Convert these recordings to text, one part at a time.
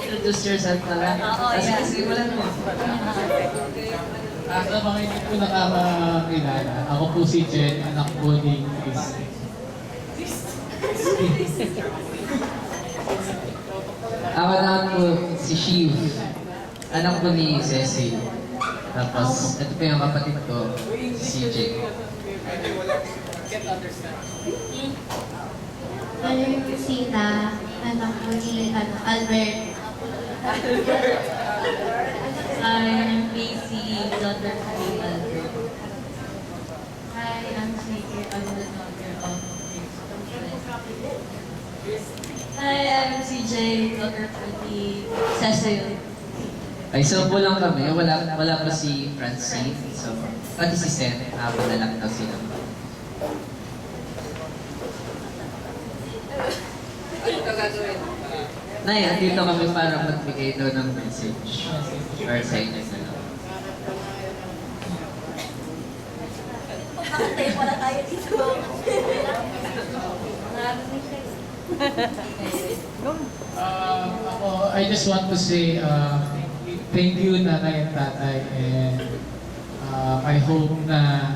introduce yourself na lang. Sige, simulan mo. Sa mga hindi ko nakakakilala, ako po si Jen, anak po ni Chris. Ako naman po si Shiv. Anak ko ni Cecil. Tapos, ito po yung kapatid ko, si CJ. I'm Sina, anak ko ni Albert. I'm Casey, daughter ko ni Albert. Hi, I'm Shiki, I'm the daughter of Hi, I'm CJ, daughter ko ni Cecil. Ay, so po lang kami. Wala pa si Francine. So, pati si Sen. Ako na lang daw sila. Nay, andito kami para magbigay daw ng message. Or sa inyo na lang. Nakatay pala tayo dito. Ako, I just want to say thank you nanay at tatay, and I hope na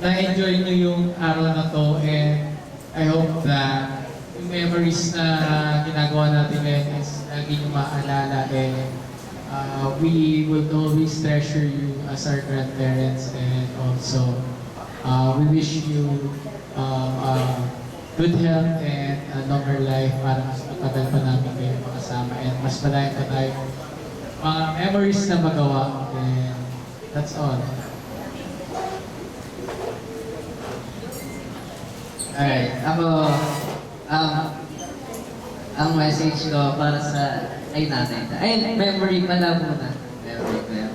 na-enjoy nyo yung araw na to, and I hope that yung memories na ginagawa natin ngayon is lagi nyo maalala, and we will always treasure you as our grandparents, and also we wish you good health and a longer life para mas matagal pa namin kayo makasama, and mas malayo pa tayo mga memories na magawa, and that's all. Alright, ako, ang message ko para sa, memory pala muna. Memory.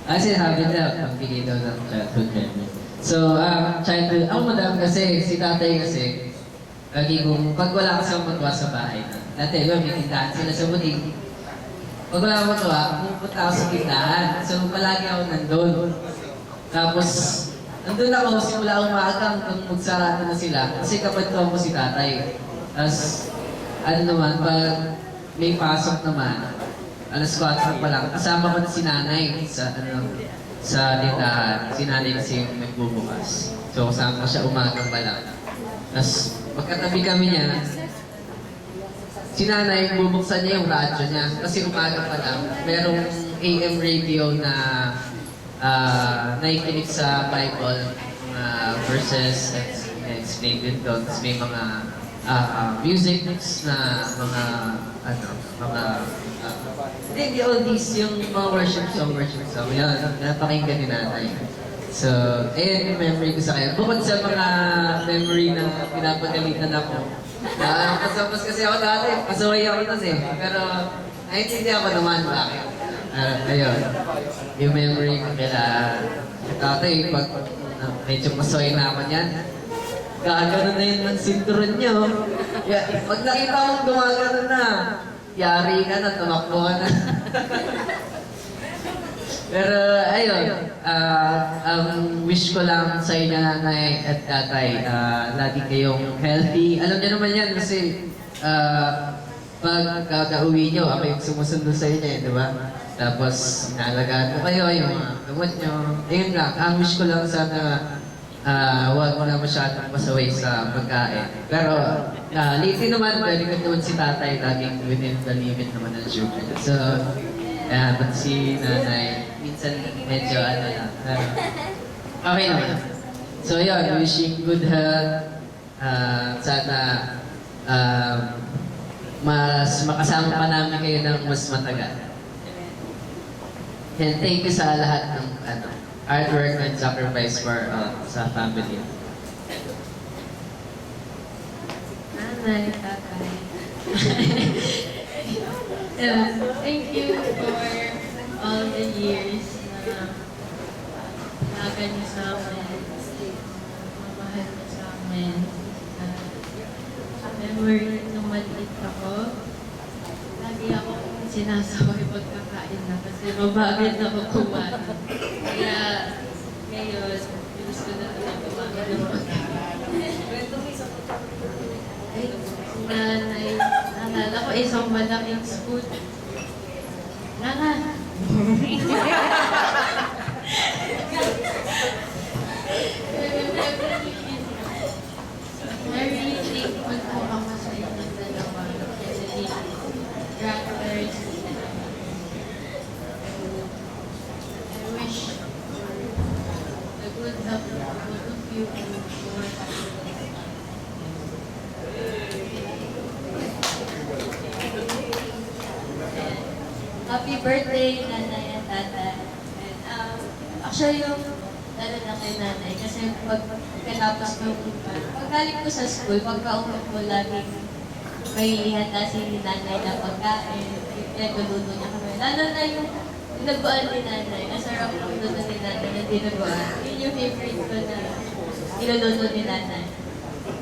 Kasi sabi niya, pagbigay daw ng childhood memory. So, childhood, ang madam kasi, si tatay kasi, lagi kong, pag wala kasi akong matuwa sa bahay na, dati, may tindahan sila sa buting. Pag wala akong matuwa, pupunta ako sa tindahan. So, palagi ako nandun. Tapos, nandun ako, simula umaga hanggang magsarado na sila. Kasi kapag ko si tatay. Tapos, ano naman, pag may pasok naman, alas 4 pa lang, kasama ko na si nanay sa tindahan. Si nanay kasi yung nagbubukas. So, kasama ko siya umaga pa lang. Tapos, pagkatabi kami niya, si nanay, bubuksan niya yung radyo niya. Kasi umaga pa lang, merong AM radio na nakikinig sa Bible, mga verses, explain din doon. Tapos may mga music na hindi oldies, yung mga worship song. Yan, napakinggan ni nanay. So, ayun yung memory ko sa kanya. Bukod sa mga memory na pinapagalitan ako. Pasapos kasi ako dati, pasaway ako kasi. Pero, naiintindihan ko naman bakit. Ayun, yung memory ko kaya tatay, pag medyo pasaway na ako niyan, gagano na yun ng sinturon niyo. Pag nakita mong gumagano na, yari ka na, tumakbo ka na. Pero ayun, ang wish ko lang sa inyo nanay at tatay, lagi kayong healthy. Alam niyo naman yan kasi pag kakauwi nyo, ako yung sumusundo sa inyo, di ba? Tapos inaalagaan ko kayo, yung mga gamot nyo. Ayun lang, ang wish ko lang sana huwag mo na masyadong pasaway sa pagkain. Pero lately naman, pwede ko naman si tatay, laging within the limit naman ng sugar. So, but si nanay, minsan medyo lang. Okay naman. So yun, wishing good health. Sana mas makasama pa namin kayo ng mas matagal. And thank you sa lahat ng hard work and sacrifice for sa family. Nanay, tatay. Thank you for all the years na lagan niyo sa amin, mamahal niyo sa amin. Memory nung maliit ako, lagi ako sinasaway pagkakain na kasi mabagal na ako kumain. Kaya ngayon, gusto na lang kumain ng pagkain. Nanay, naalala ko, isang malaking school. Nana. Very thankful po ako sa inyong dalawa. Especially grandparents. I wish the good of both of you and more happiness. Happy birthday, nanay at tatay. And, actually, yung lalo na kay nanay, kasi pagkatapos ng paggaling ko sa school, pagka-uwi ko, laging may handa si nanay na pagkain, pinagluluto niya kami. Lalo na yung dinuguan ni nanay, ang sarap ng luto ni nanay na dinuguan. Yun yung favorite ko na niluluto ni nanay.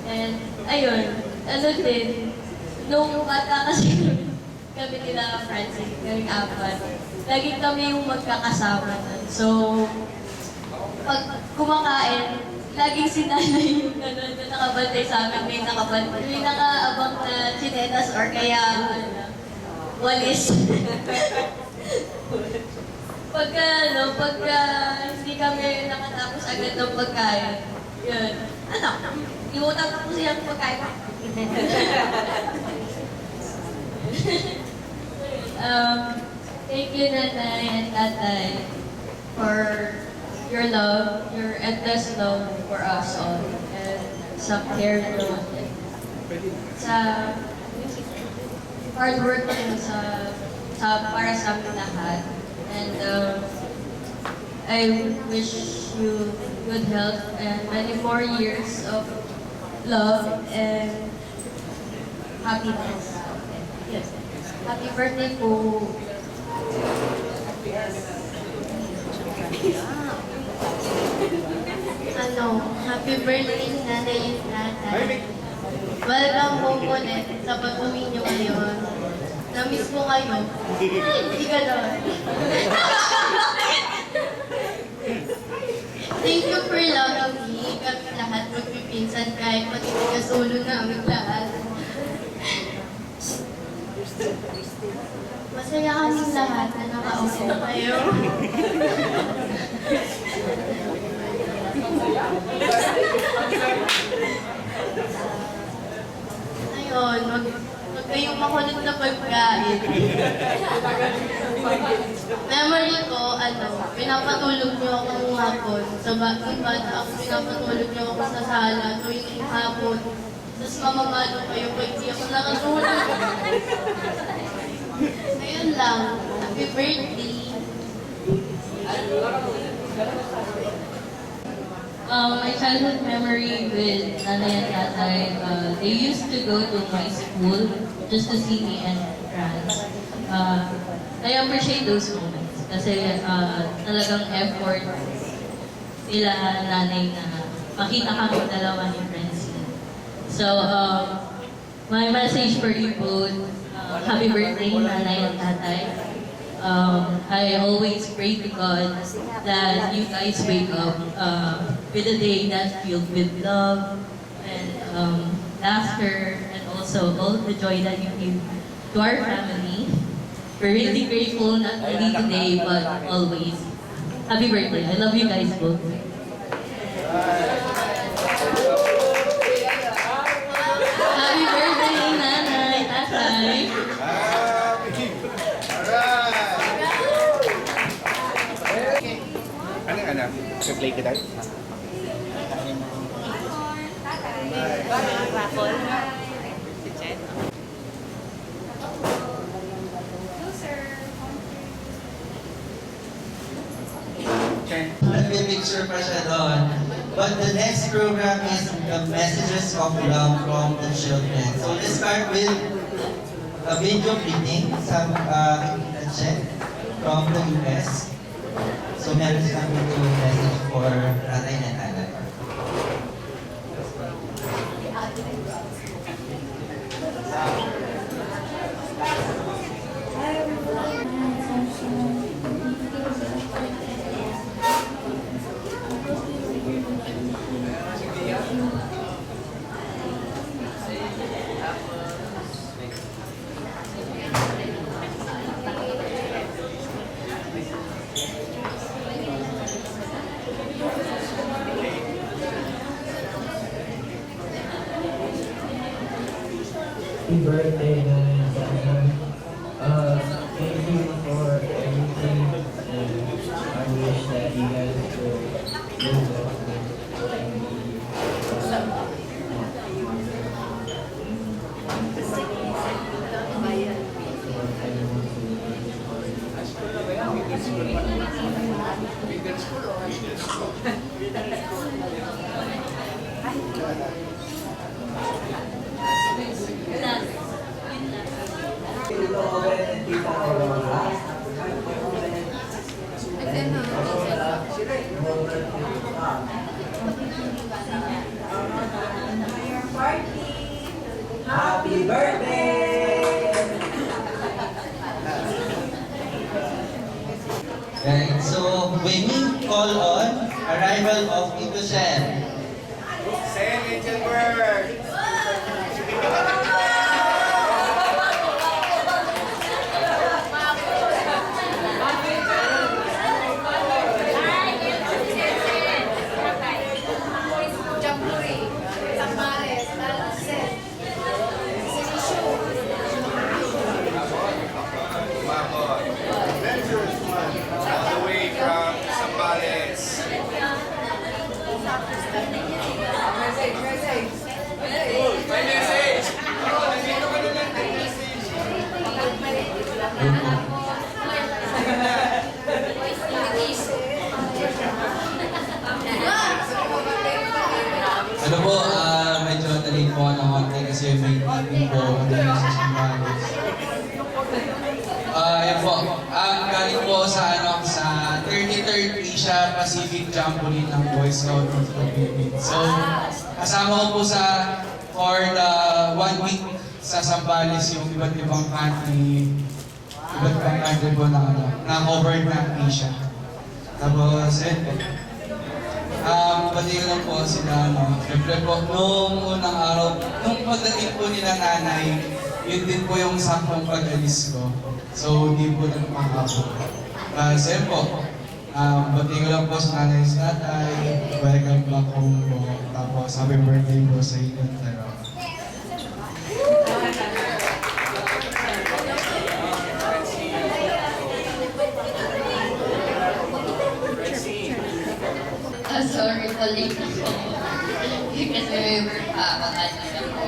And, ayun, ano din, nung bata kasi kami nila Francis, kaming apat. Lagi kami yung magkakasama nun. So, pag kumakain, laging si nanay yung gano'n na nakabantay sa amin. May nakaabang na chinetas or kaya walis. pagka hindi kami nakatapos agad ng pagkain, yun. Iutang ko siyang pagkain. Thank you, nanay and tatay, for your love, your endless love for us all, and sa care nyo, sa hard work nyo para sa amin lahat. And I wish you good health and many more years of love and happiness. Yes. Happy birthday po. Happy birthday, nanay and tatay. Welcome po ulit sa pag-uwi nyo ngayon. Na-miss ko kayo. Ay, hindi ka doon. Thank you for loving me. Kami lahat magpipinsan kahit matitigas ulo namin lahat. Masaya kaming lahat na nakaupo kayo. Ayun, wag kayong makulit na pagkain. Memory ko, pinapatulog niyo ako nung hapon. Sa bata ako, pinapatulog niyo ako sa sala tuwing hapon. Tapos mamamalo kayo pag di ako nakatulog. Ayun lang. Happy birthday. My childhood memory with nanay and tatay, they used to go to my school just to see me and friends. I appreciate those moments kasi talagang effort nila nanay na makita kami dalawa ni Francine. So, my message for you both, happy birthday, nanay and tatay. I always pray to God that you guys wake up with a day that's filled with love and laughter and also all the joy that you give to our family. We're really grateful not only today but always. Happy birthday. I love you guys both. Happy birthday, nanay, tatay. Anong anak? Play ka tayo? May picture pa siya doon. But the next program is the messages of love from the children. So let's start with a video greeting sa check from the US. So meron silang video message for tatay na tatay. Happy birthday, Nanay Dana. Thank you for everything, and I wish that you guys will live long and Happy birthday! Right, so when we call on arrival of Tito Shen, Say little word. All the way from Zambales. May message! Nandito ka na lang may message. ano po, medyo nalate po ako ng konti kasi may meeting po kanina sa Sambales. Yan po, galing po sa 33rd Asia Pacific Jamboree ng Boy Scout of the Philippines. So, kasama ko po for the 1 week sa Sambales yung iba't ibang country po na covered ng Asia. Tapos, pati ko lang po sila, siyempre po, nung unang araw, nung pagdating po nila nanay, yun din po yung saktong pag-alis ko. So, hindi po nagpangako. Sir po, pati ko lang po sa nanay sa tatay, welcome back home po. Tapos, happy birthday po sa inyo. Sorry po, late ako. Kasi may work pa ako kanina po.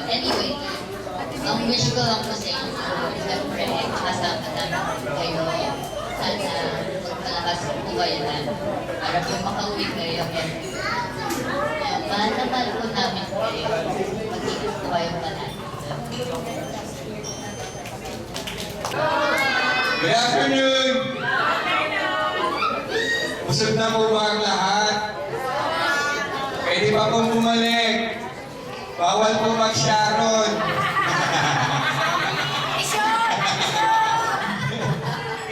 Anyway, ang wish ko lang po sa inyo, siyempre, makasama namin kayo. Sana malakas po kayo na para po makauwi kayo. Mahal na mahal po namin kayo. Mag-ingat po kayo palagi. Good afternoon! Busog na po ba ang lahat? Pwede pa pong bumalik. Bawal po mag-Sharon.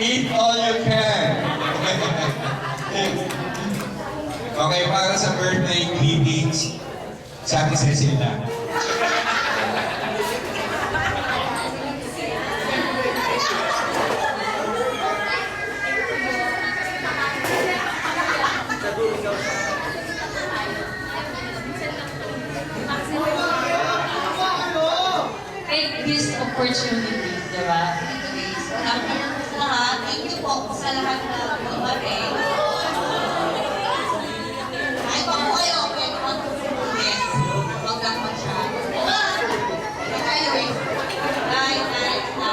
Eat all you can. Okay, para sa birthday greetings, sa Ate Cecilia. Take this opportunity, di ba? Sa lahat, thank you po sa lahat na bumating. Kahit pa po kayo, pwede mag-progress. Huwag lang mag-share. But anyway, kahit na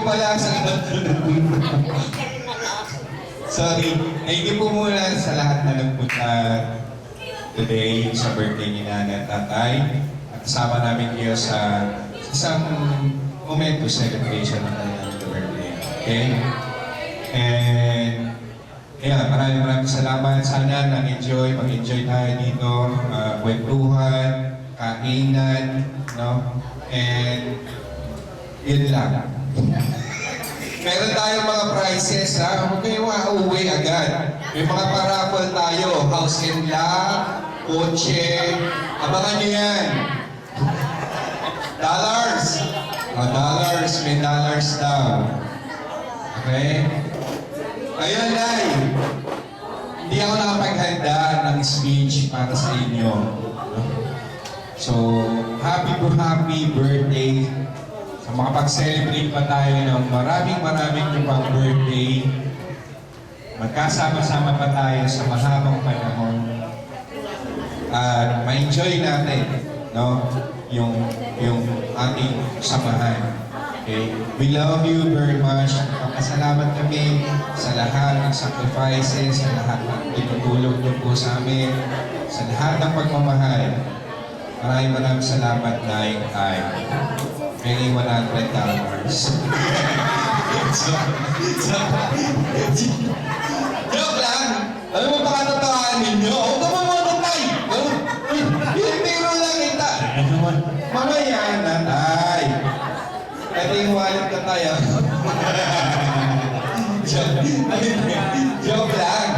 pala sa Sorry. Thank you po muna sa lahat na nagpunta today sa birthday ni Nanay at Tatay. At kasama namin kayo sa isang momento celebration ng kanilang birthday. Okay? And kaya maraming salamat. Sana nag-enjoy, mag-enjoy tayo dito. Kwentuhan, kainan, no? And yun lang. Meron tayong mga prizes, ha? Huwag kayong uuwi agad. May mga paraffle tayo. House and lot, kotse. Abangan nyo yan. Dollars. Dollars. May dollars daw. Okay? Ayun, Nay. Hindi ako nakapaghanda ng speech para sa inyo. So, happy birthday. Sa makapag-celebrate pa tayo ng maraming pang birthday. Magkasama-sama pa tayo sa mahabang panahon. At ma-enjoy natin, no? Yung ating samahan. Okay? We love you very much. Pasalamat kami sa lahat ng sacrifices, sa lahat ng tinutulong niyo po sa amin, sa lahat ng pagmamahal. Maraming salamat, Nay. Paging $100. Joke lang! Alam mo baka tatawahan ninyo? Huwag ka mamatay! Biro lang kita! Mamaya na, Tay! Pwede yung wallet ka tayo. Joke lang!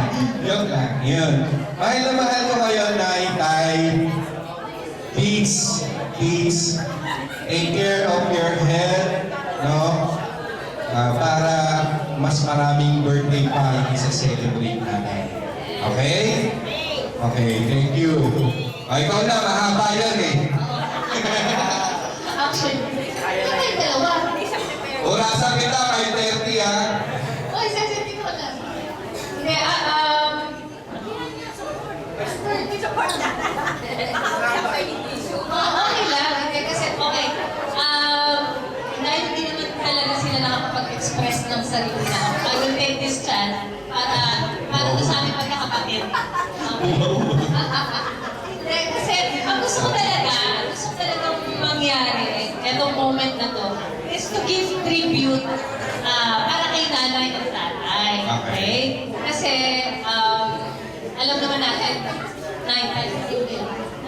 Joke lang. Yun. Mahal na mahal ko kayo, Nay, Tay. Please, take care of your health, no? Para mas maraming birthday pa ang isa-celebrate natin. Okay? Okay, thank you. Ikaw na, mahaba yan eh. Actually, may dalawa. Orasan kita, 5:30 ha. Oy, sensitive ko na. Hindi, okay lang. Hindi, kasi, okay. Dahil hindi naman talaga sila nakapag-express ng sarili na, I will take this chance para to sa aming pagkakapatid. Hindi, kasi ang gusto ko talaga mangyari, etong moment na to, is to give tribute para kay nanay at tatay. Okay? Kasi, alam naman natin,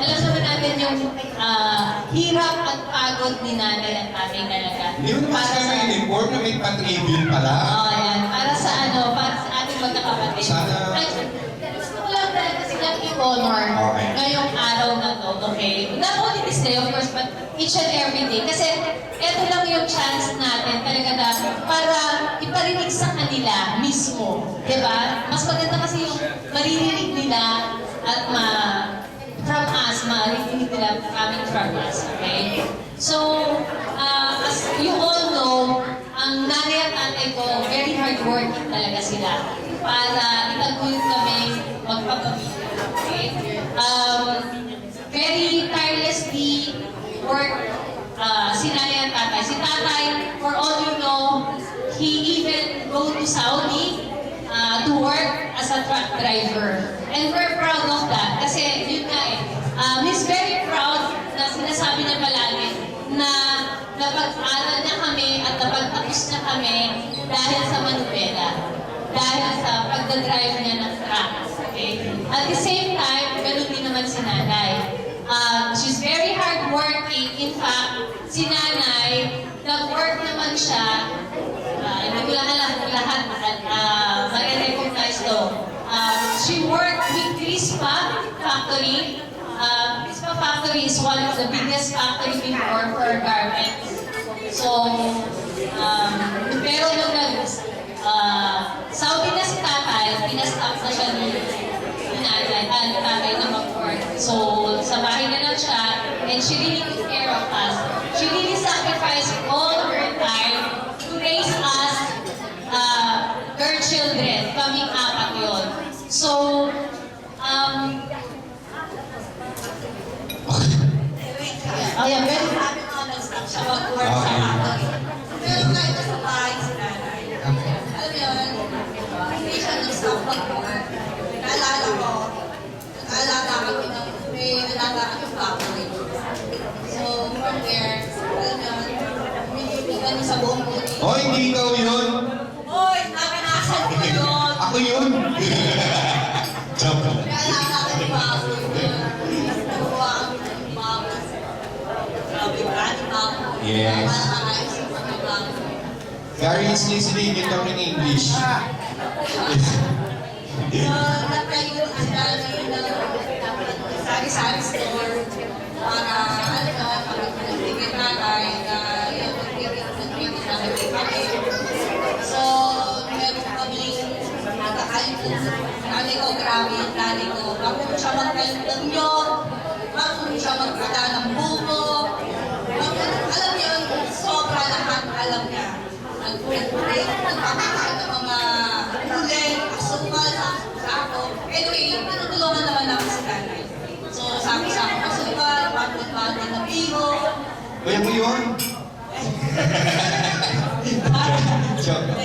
alam naman natin yung hirap at pagod ni nanay at tatay talaga. Hindi mo naman kami in-inform na may pa-tribute pala. Yan. Para sa ating magkakapatid. Sana- Ay, gusto ko lang talaga silang i-honor Okay. ngayong araw na to, okay? Not only this day, of course, but each and every day. Kasi ito lang yung chance natin talaga na para iparinig sa kanila mismo. Diba? Mas maganda kasi yung maririnig nila at from us, maririnig nila coming from us, okay? So, as you all know, ang nanay at tatay ko, very hardworking talaga sila para itaguyod kami magpapamilya, okay? Very tirelessly work si nanay at tatay. Si tatay, for all you know, he even go to Saudi to work as a truck driver. And we're proud of that. Kasi yun nga he's very proud na sinasabi niya palagi na napag-aral na kami at napagtapos na kami dahil sa manubela. Dahil sa pagdadrive niya ng truck. Okay? At the same time, ganun din naman si nanay. She's very hardworking. In fact, si nanay, nag-work naman siya. Hindi ko lang alam kung lahat ma-recognize to. She worked with Crispa Factory. Crispa Factory is one of the biggest factory before for garments. So, pero nung Saudi na si tatay, pinastop na siya ni tatay na mag-work. So, sa bahay na lang siya, and she really took care of us. She really sacrificed all her time to raise us, her children. Kaming apat yun. So, very happy na nag-stop siya mag-work sa factory. Pero nga ito sa bahay, mag-work. Naalala ko, nag-aalaga kami ng, may alaga kami ng baboy. So, from there, alam mo yun, humihipin kami sa buong buhay. Oh, hindi ikaw yun. Hoy, nakanasan ko yun! Ako yun. Joke lang. Naalala kami ng baboy. Nakuha kami ng baboy. Grabe ba? Di baboy. Yes. Nakakaayos yung mga baboy. Gary is listening, you talk in English. So, nagkayo ang dami ng sari-sari store para ano kami nagbigay nanay na yung nagbigay kami. So, meron kami nagkakain ko. Nanay ko, grabe yung nanay ko. Marunong siya magkain ng nyog, marunong siya magkata ng buko. Alam niyo, sobra lahat alam niya. Nagpapakain ng mga huli, asukal, sako. Anyway, tinutulungan naman namin si nanay. So, sako-sako asukal, pagod-pagod na bigo. Kuya mo yun? Joke lang.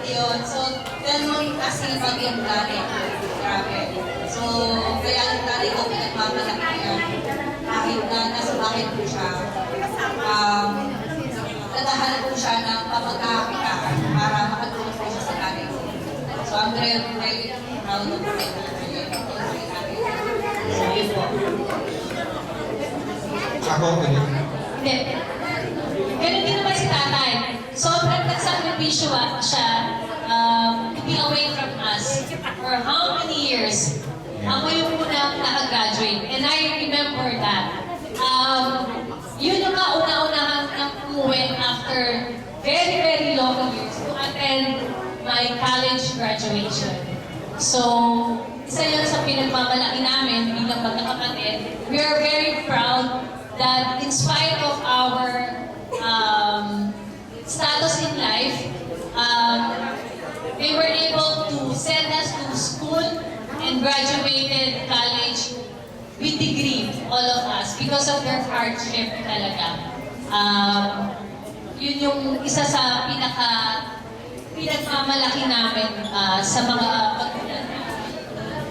Yun. So, ganun kasi pag yung nanay ko. Grabe. So, kaya yung nanay ko pinagmamalaki yan. Kahit na nasa bahay ko siya, naghahanap ko siya ng papagkakakitaan para makatulong ko siya sa nanay ko. So, I'm very, very proud of my nanay. So, yun po. Ako, ganun. Hindi. Ganun din naman si tatay. Sobrang nagsakripisyo siya to be away from us for how many years. Ako yung unang nakagraduate. And I remember that. Yun yung kauna-unahan ng umuwi after very, very long years to attend my college graduation. So, isa yun sa pinagmamalaki namin bilang magkakapatid. We are very proud that in spite of our status in life, they were able to send us to school and graduated college with degree, all of us, because of their hardship talaga. Yun yung isa sa pinagmamalaki namin sa mga magulang namin.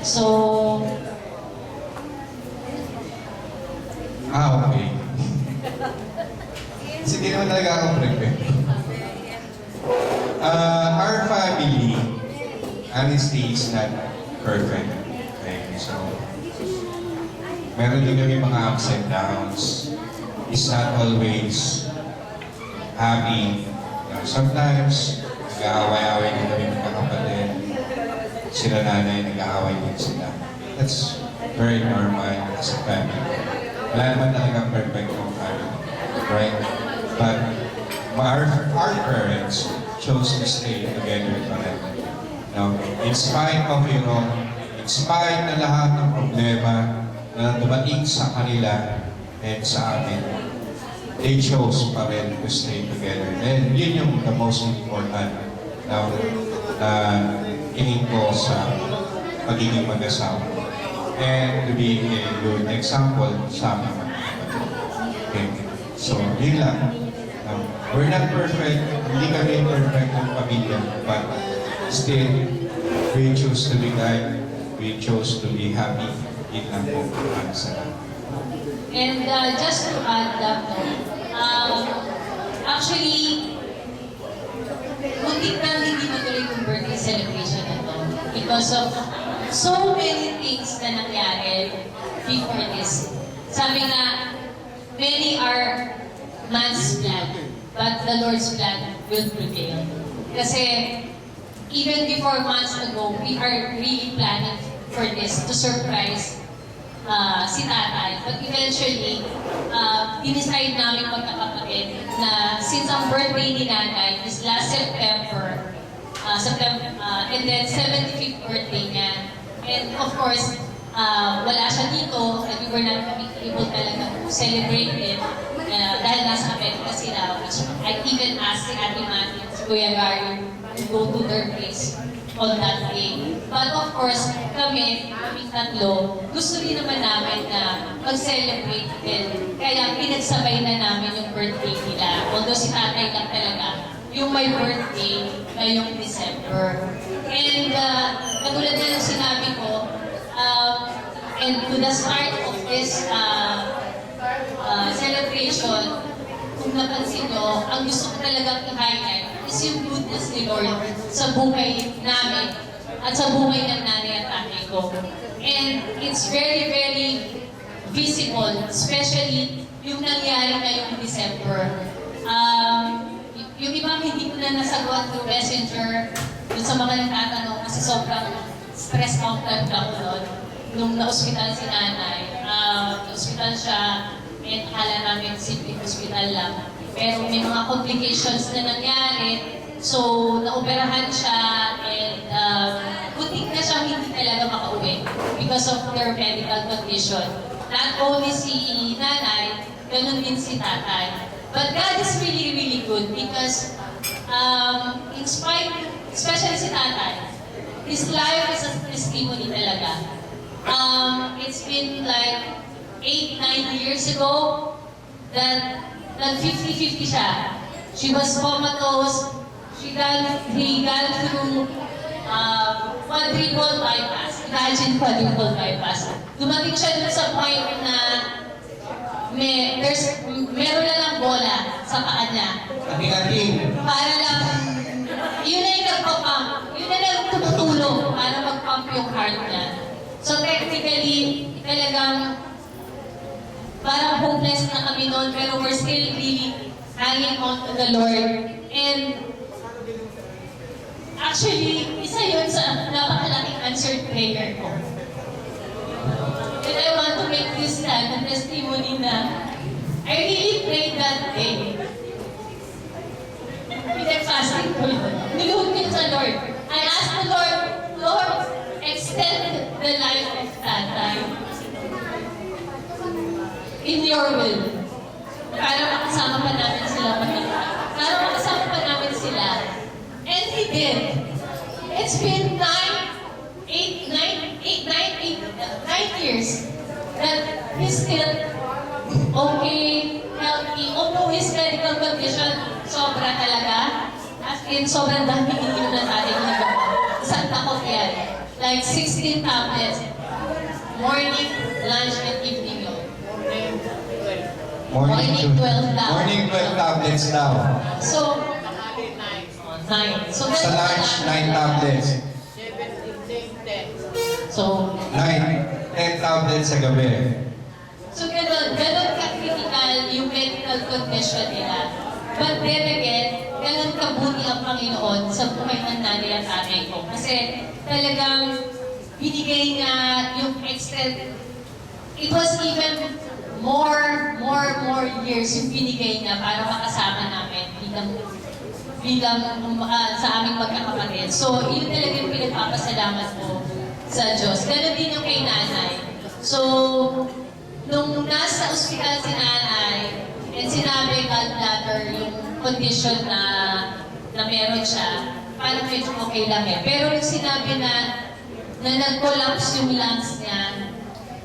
So, okay. Sige naman talaga akong prepare. Our family, honestly, is not perfect. Okay, so, meron din kami mga ups and downs. It's not always happy. Sometimes, nag-aaway-aaway din kami magkakapatid. Sila nanay, nag-aaway din sila. That's very normal as a family. Wala naman talaga perfect ng family. Right? But our parents chose to stay together forever. Now, in spite of in spite na lahat ng problema na dumating sa kanila and sa amin, they chose pa rin to stay together. And yun yung the most important na tingin ko sa pagiging mag-asawa. And to be a good example sa mga kapatid. Okay. So, yun lang. We're not perfect, hindi kami perfect ng pamilya, but still, we choose to be kind, we chose to be happy. Yun lang po para sa lahat. and just to add that, actually, muntik na hindi matuloy yung birthday celebration na to because of so many things na nangyari before this. Sabi nga, many are man's plan, but the Lord's plan will prevail. Kasi even before months ago, we are really planning for this to surprise si tatay. But eventually, dinicide namin magkakapatid na since ang birthday ni nanay is last September, and then 75th birthday niya. And of course, wala siya dito, and we were not able talaga to celebrate it dahil nasa Amerika sila, which I even asked si Ate Mati at si Kuya Gary to go to their place on that day. But of course, kaming tatlo, gusto rin naman namin na mag-celebrate din. Kaya pinagsabay na namin yung birthday nila. Although si tatay lang talaga, yung my birthday, ngayong December. And katulad na ng sinabi ko, and to the start of this celebration, kung napansin nyo, ang gusto ko talagang i-highlight is yung goodness ni Lord sa buhay namin at sa buhay ng nanay at tatay ko. And it's very, very visible, especially yung nangyari ngayong December. Yung ibang hindi ko na nasagot through messenger, dun sa mga nagtatanong kasi sobrang stress out lang ako noon. Nung na-hospital si nanay, na-hospital siya, and akala namin simple hospital lang. Pero may mga complications na nangyari, so naoperahan siya, and butik na siyang hindi talaga makauwi because of their medical condition. Not only si nanay, ganun din si tatay. But God is really, really good because in spite, especially si tatay, his life is a testimony talaga. It's been like 8-9 years ago that 50-50 siya. She was comatose. He got through quadruple bypass. Imagine quadruple bypass. Dumating siya dun sa point na meron na lang bola sa paa niya. Ating-ating. Para lang, yun na yung nagpapump. Yun na lang tumutulong para mag-pump yung heart niya. So technically, talagang parang hopeless na kami noon, pero we're still really hanging on to the Lord. And actually, isa yun sa napakalaking answered prayer ko. And I want to make this stand a testimony na I really prayed that day. Pinag-fasting ko yun. Niluhod ko sa Lord. I asked the Lord, Lord, extend the life of Tatay in your will. Para makasama pa namin sila Para makasama pa namin sila. And He did. It's been 9 years that he's still okay, healthy. Although his medical condition, sobra talaga. As in, sobrang dami ininom na natin ng gamot. Isang takot yan. Like 16 tablets. Morning, lunch, and evening yun. Morning 12 lang. Morning 12 tablets daw. So, 9. So, Sa lunch, 9 tablets. So, 10 tablets sa gabi. So, ganun ka-critical yung medical condition nila. But then again, ganun kabuti ang Panginoon sa buhay ng nanay at tatay ko. Kasi talagang binigay niya yung extend. It was even more years yung binigay niya para makasama namin bilang sa aming magkakapatid. So, yun talaga yung pinagpapasalamat ko sa Diyos. Ganun din yung kay nanay. So, nung nasa ospital si nanay, and sinabi gallbladder yung condition na meron siya, parang medyo okay lang eh. Pero yung sinabi na nag-collapse yung lungs niya,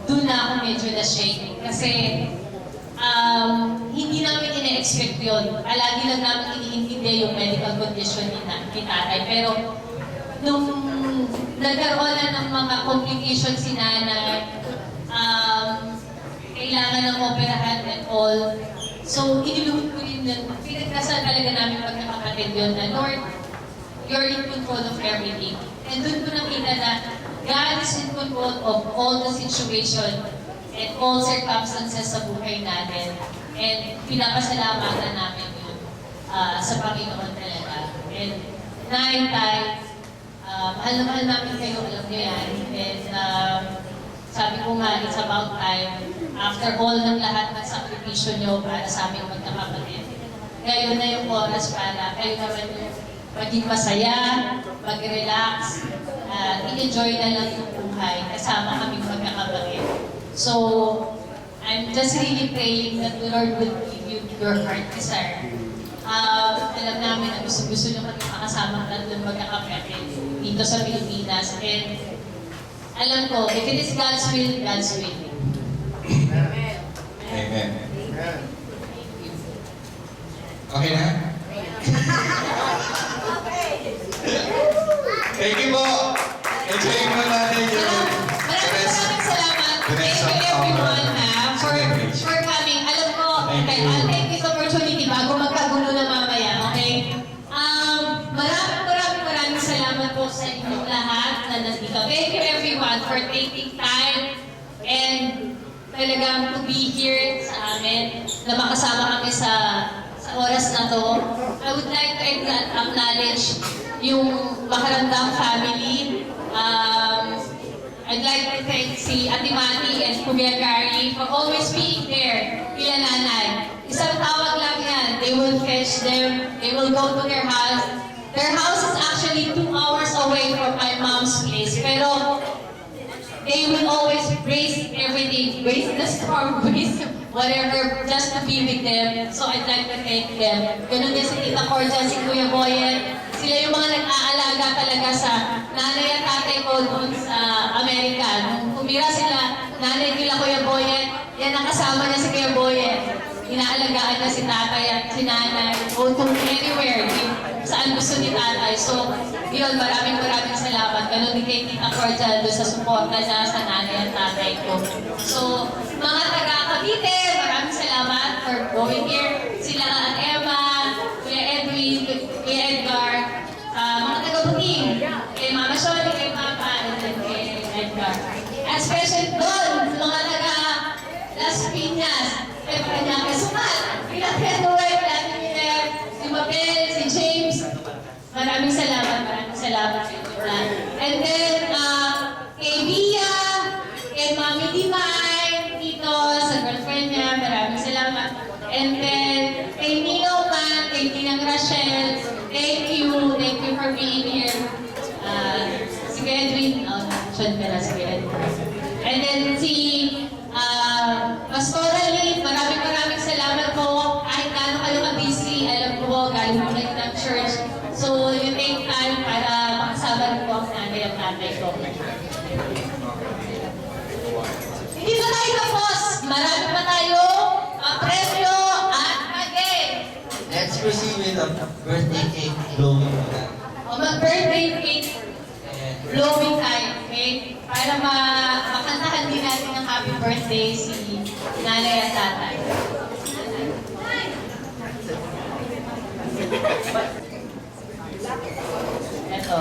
doon na ako medyo na-shake. Kasi hindi namin ina-expect yun. Palagi lang namin iniintindi yung medical condition ni tatay. Pero nung nagkaroon na ng mga complications si nanay, kailangan ng operahan and all. So, iniluhod ko rin yun. Pinagdasal talaga namin magkakapatid yun na, Lord, you're in control of everything. And doon ko nakita na God is in control of all the situation and all circumstances sa buhay natin. And pinapasalamatan namin yun sa Panginoon talaga. And Tay, mahal na mahal namin kayo, alam niyo yan. And sabi ko nga, it's about time. After all ng lahat ng sakripisyo nyo para sa aming magkakapatid, ngayon na yung oras para kayo naman yung maging masaya, mag-relax, i-enjoy na lang yung buhay kasama kaming magkakapatid. So, I'm just really praying that the Lord will give you your heart desire. Alam namin na gusto nyo kami makasama tatlong magkakapatid dito sa Pilipinas. And alam ko, if it is God's will, God's will. Amen. Okay na? Thank you po. Enjoy mo natin yung Maraming salamat. the Thank rest you of everyone our for coming. Alam ko, Thank you. I'll take this opportunity bago magkagulo na mamaya, okay? Maraming salamat po sa inyong lahat na nandito. Thank you everyone for taking time and talagang to be here sa amin, na makasama kami sa oras na to. I would like to acknowledge yung Makarandang family. I'd like to thank si Ate Mati and Kuya Gary for always being there. Kila nanay. Isang tawag lang yan. They will fetch them. They will go to their house. Their house is actually 2 hours away from my mom's place. Pero they will always brace everything. Brace the storm, brace whatever, just to be with them. So I'd like to thank them. Ganun din si Tita Cordia, si Kuya Boyen. Sila yung mga nag-aalaga talaga sa nanay at tatay ko doon sa Amerika. Nung tumira sila, nanay nila Kuya Boyen, yan ang kasama niya si Kuya Boyen. Inaalagaan niya si tatay at si nanay. Go to anywhere, saan gusto ni tatay. So, yun, maraming salamat. Ganun din kay Tita Cordia doon sa suporta niya sa nanay at tatay ko. So, mga taga-Cavite, maraming salamat for going here. Sila Emma, Kuya Edwin, Kuya Edgar, mga taga-Buting, kay Mama Shoni, kay Papa, and then kay Edgar. And special doon, mga taga-Las Piñas, kay Paranaque Sumat, kila Pedroel, Vladimir, si Mabel, si James. Maraming salamat sa inyo lahat. And then, kay Via, kay Mami Dimay, dito, sa girlfriend niya, maraming salamat. And then, kay Nino Man, kay Ninang Rachel, thank you for being here. Si Edwin, Sean ka na, si Edwin. And then si Pastorally, maraming salamat po. Kahit gaano kayo ka-busy, alam ko, galing po kayo ng church. So, you take time para makasama rin po ang nanay at tatay ko. Hindi pa tayo tapos. Marami pa tayo premyo at again. Let's proceed with the birthday cake blowing. Mag-birthday cake blowing tayo, okay? Para makantahan din natin ng happy birthday si nanay at tatay. Ito.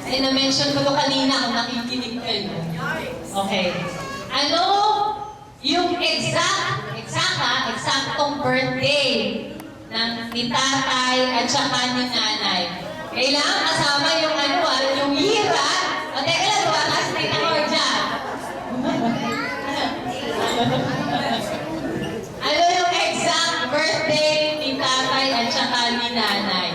Ay, na-mention ko to kanina kung nakikinig kayo. Okay. Ano yung eksaktong birthday ng ni tatay at saka ni nanay? Kailangan kasama yung yung year, O, teka lang, tumakas si Tita Cordia. Ano yung exact birthday ni tatay at saka ni nanay?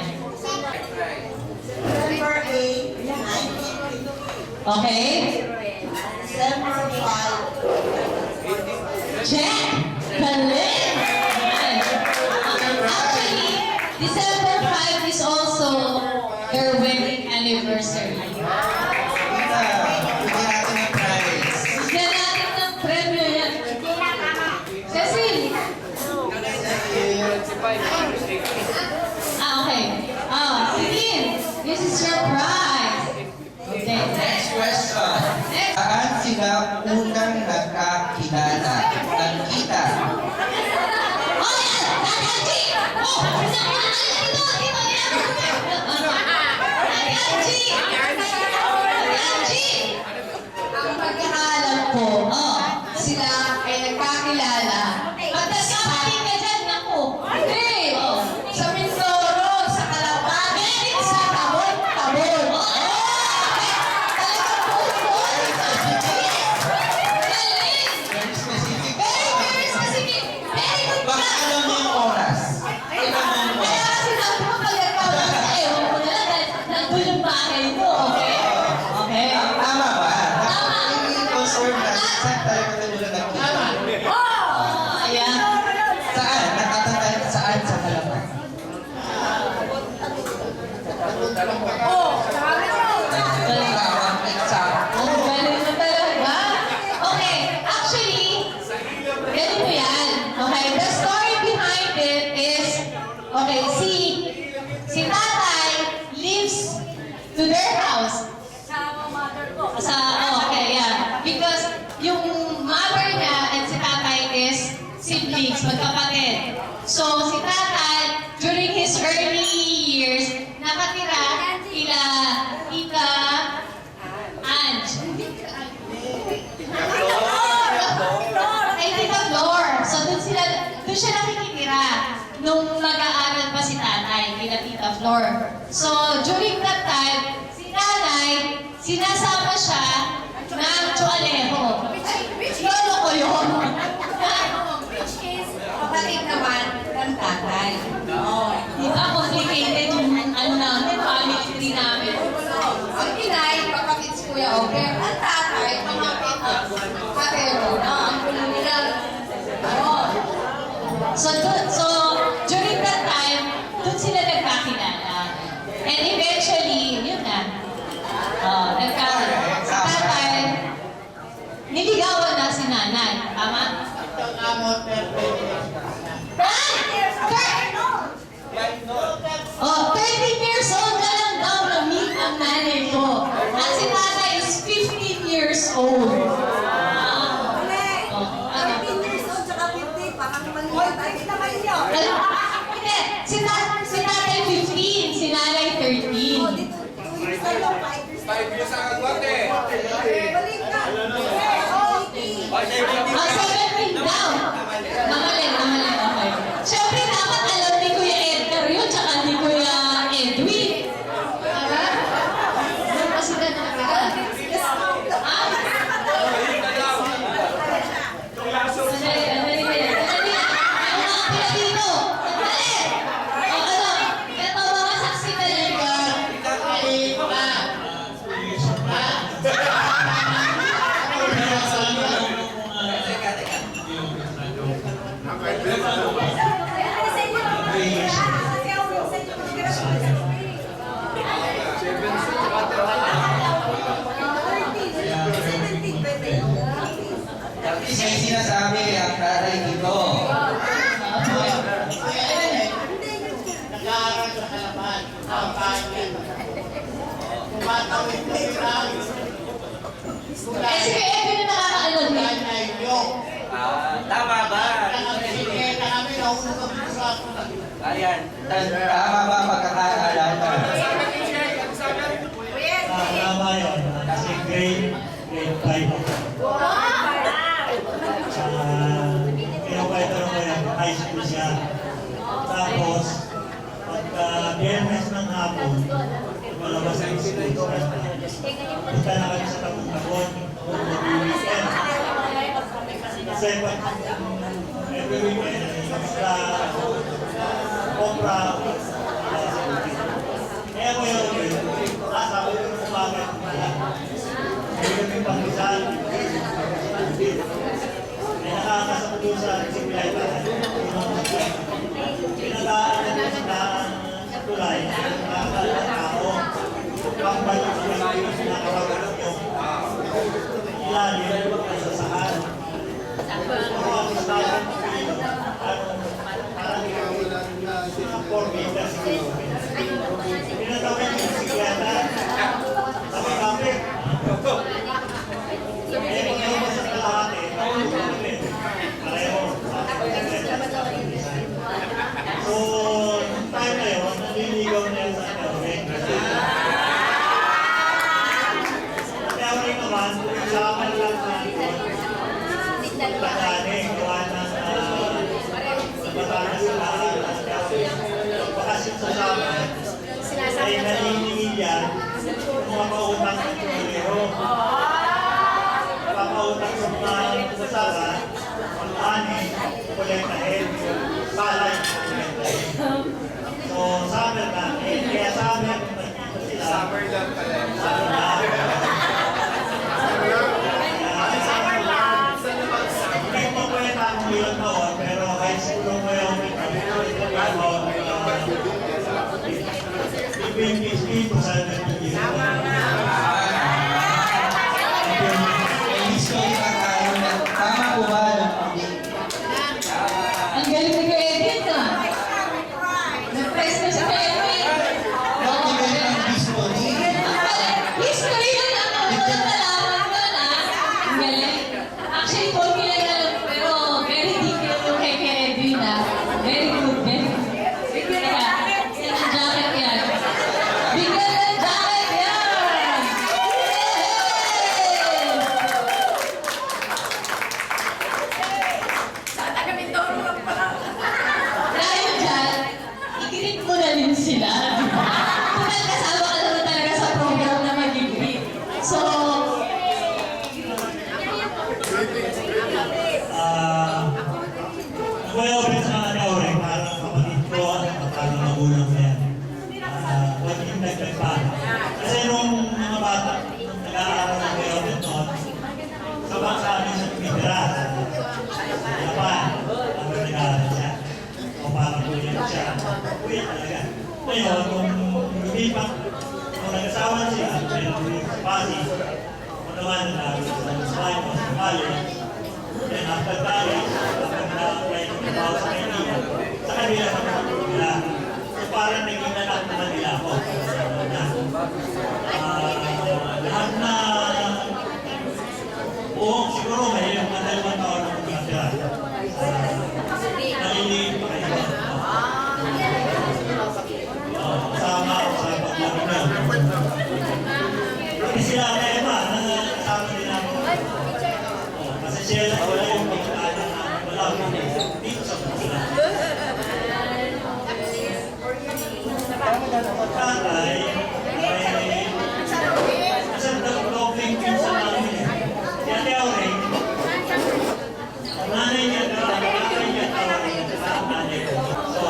December 8, 1952. Okay? December 5, Check! Galing! Actually, December 5 is also their wedding anniversary. Tita, bigyan natin ng prize. Bigyan natin ng premyo yan. Cecil! Okay. Sige. This is your prize. Okay. Next question. Next. Saan sila unang nagkakilala? Nagkita? Oh, yan! Tataji! Oh! Tataji! Tataji! Ang pagkakalam ko, sila ay nagkakilala. Magkasama ka dyan, naku! Hindi! Sa Mindoro, sa Calapan, sa Tabon. Talagang sinasama siya ng Chualejo. Lolo ko yun. Which is, kapatid naman ng tatay. Di ba complicated yung ano namin, family tree namin? Ang inay, kapatid si Kuya Oper. Ang tatay, pamangkin ang Katero na ang pulo nila. So during that time, doon sila nagkakilala. And eventually, yun na. Nagkakilala. Sa tatay, niligawan na si nanay. Tama? Oh, 13 years old na lang daw na-meet ang nanay ko. At si tatay is 15 years old. Wow. Ano? Hindi, si tatay 15, si nanay 13. 5 years ang agwate. Ah, 17 daw. Namaling, okay. Siyempre, dapat alam ni Kuya Edgar yun, tsaka ni Kuya Edwin. Diba? Ano kasi na nakakita? Ah? Sandali kayo. Sandali. Ang mga Pilipino. Sandali. O ano? Ito mga saksi na lang. At least may sinasabi ang tatay dito. Nag-aaral sa halaman, ang pangit. Tumatawid na lang. Eh, si Kuya Edwin na nakakaalam eh. Nanay nyo. Tama ba? Nakabisikleta kami, nahulog ang puso ako. Ayan, tama ba pagkakaalam mo? Tama yun. Kasi grade 5 ako. Pinapaitanong ko yan, high school siya. Tapos, pagka Biyernes ng hapon, malabas ang school. Punta na kami sa Tagun-Tagun. Weekend. Kasi pag every weekend, sa Opera, kaya ko yun, sabi ko kung bakit pala. Hindi kami pang-isal. May nakakasama doon sa sikleta. Pinagaan na doon sa tulay. Nakakal ng tao. Pang-balik ko yung nakakawalan yung ilalim ng sasahan. Ako ang sasahan ng Pilipino. Parang 4 meters siguro. Pinatawin yung sikleta. Sabi kami. Eh, kung yung sa kalahati, pareho. So, nung time na yun, naliligaw na yun sa Calvin. Kaya rin naman, sama lang na pagkakanin, gawa ng Batangas sila. Bakasyon sa amin, ay naniningil yan, mga pautang ng Chulero. Papautang sa mga kasara, ang ani, kolektahin, palay, kolektahin. So, summer na. Kaya summer, nagkita sila. Summer lang pala. Summer lang. Hindi mo pwede akong ilang taon, pero high school ko yung between 15 to 17 years. Ako naman, sa Banyo, sa college. Then after college, after na-apply ng trabaho sa Manila, sa kanila sa nila. So parang naging anak naman nila ako. Lahat na buong siguro may yung mga 2 taon na magkakatira. Naliliit pa kayo. Kasama ako sa paglaki na. Hindi sila na Emma, kasama nila ako. Kasi sila yung pagkakata na wala dito sa Pagkakata. Tatay, kasi nag-vlogging din sa namin. Si Ate Aureng, ang nanay niya na, ang nanay ko. So,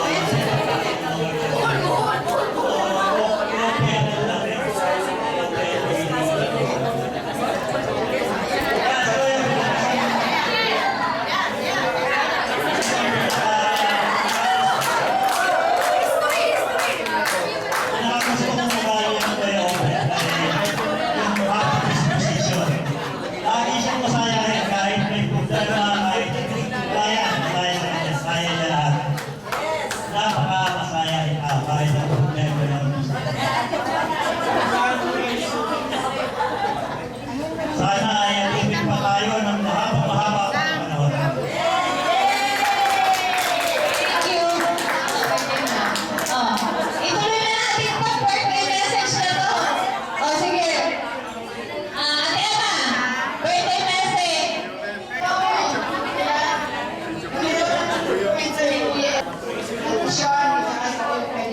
sana ay atipid pa tayo ng mahaba pang panahon. Thank you. Oh, ituloy na natin itong birthday message na to. Oh, sige. Ate Emma, birthday message.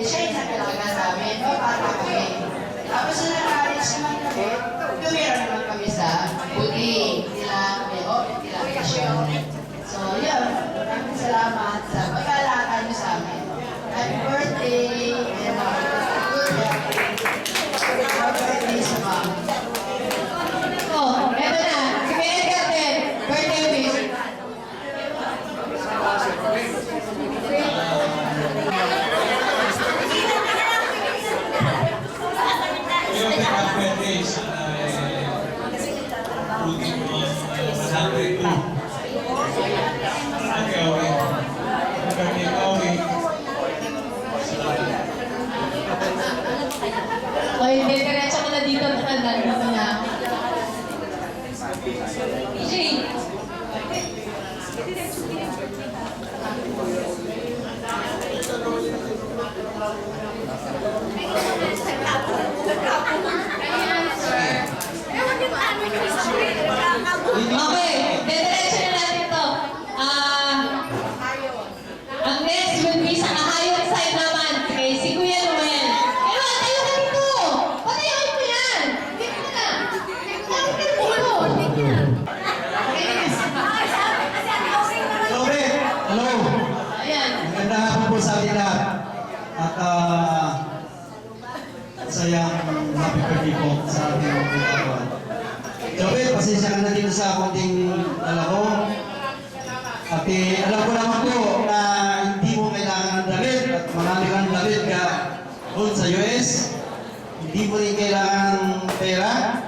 Siya yung nagalaga sa amin, no? Bata kami. Tapos na nag-college naman kami, tumira naman kami sa buti nila, may open nila, kasyon. So, yun. Maraming salamat sa pag-alakan niyo sa amin. Happy birthday! And happy birthday sa mom. Oh, eto na. Si Edgar din. Birthday wish. Yung pinag-birthday sa routine mo, 102. Ang gawin. Ang gawin. O, hindi. Diretso ko na dito. Tandaan dito na. PJ. Okay, diretso na natin ito. Ang next will be sa Kahayot side naman kay si Kuya Noel. Pero tayo ka dito! Patayin mo yan! Dito ka na! Dito! Robert, hello. Ayan. Magandang hapon po sa ating lahat. At sayang happy birthday po sa ating ginagawa. Robert, pasensya ka na dito sa konting ko. At alam ko naman po na hindi mo kailangan ng damit at marami kang damit ka doon sa US. Hindi mo rin kailangan ng pera.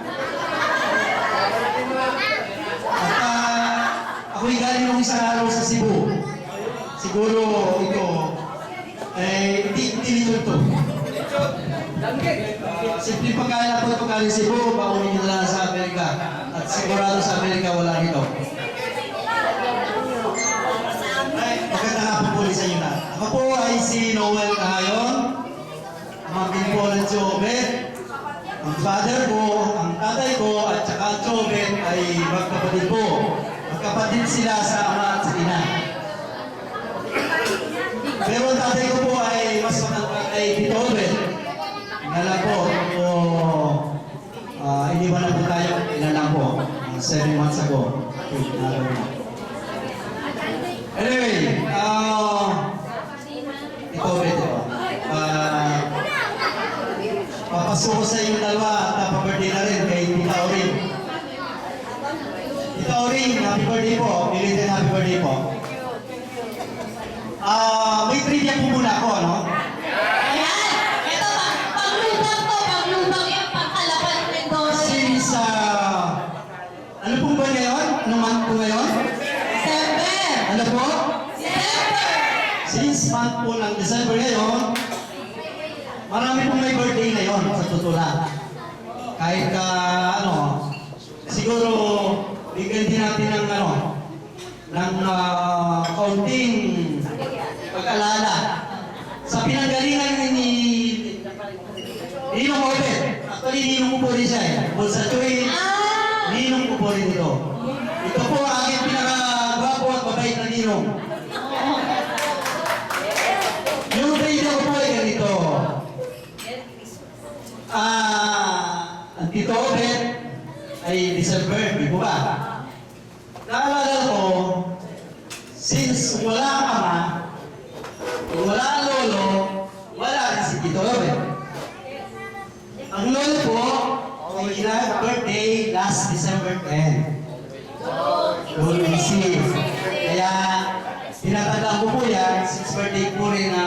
At ako'y galing nung isang araw sa Cebu. Siguro ito, hindi nito ito. Simple pagkain na po ito galing Cebu, paunin nyo na lang sa Amerika. At sigurado sa Amerika wala nito. Maganda nga po sa inyo na. Ako po ay si Noel Cahayon, pamangkin po ng Jobet. Ang father ko, ang tatay ko, at saka ang Jobet ay magkapatid po. Magkapatid sila sa ama at sa ina. Pero ang tatay ko po ay mas matanda kay Tito Obet. Inala po, iniwan na po tayo, inala po, 7 months ago. Anyway, ito Obet, papasok ko sa inyo dalawa at napabirthday na rin kay Tita Auring. Tita Auring, happy birthday po, belated happy birthday po. May trivia po muna ako, ano? Ayan! Ito, paglutang to, paglutang yung pangkalapan ng Mendoza. Since totoo lang. Kahit siguro bigyan din natin ng kaunting pag-alala sa pinanggalingan ni Ninong Obed. Actually, Ninong ko po rin siya eh. Bukod sa tuwing, Ninong ko po rin ito. Ito po ang aking pinaka-gwapo at mabait na Ninong. Yung video ko po ay ganito. Ang Tito Obed ay December, di po ba? Naalala ko, since wala ang ama, kung wala ang lolo, wala rin si Tito Obed. Ang lolo po ay birthday last December 10. Lolo Lucy. Kaya, tinatandaan ko po yan, since birthday po rin na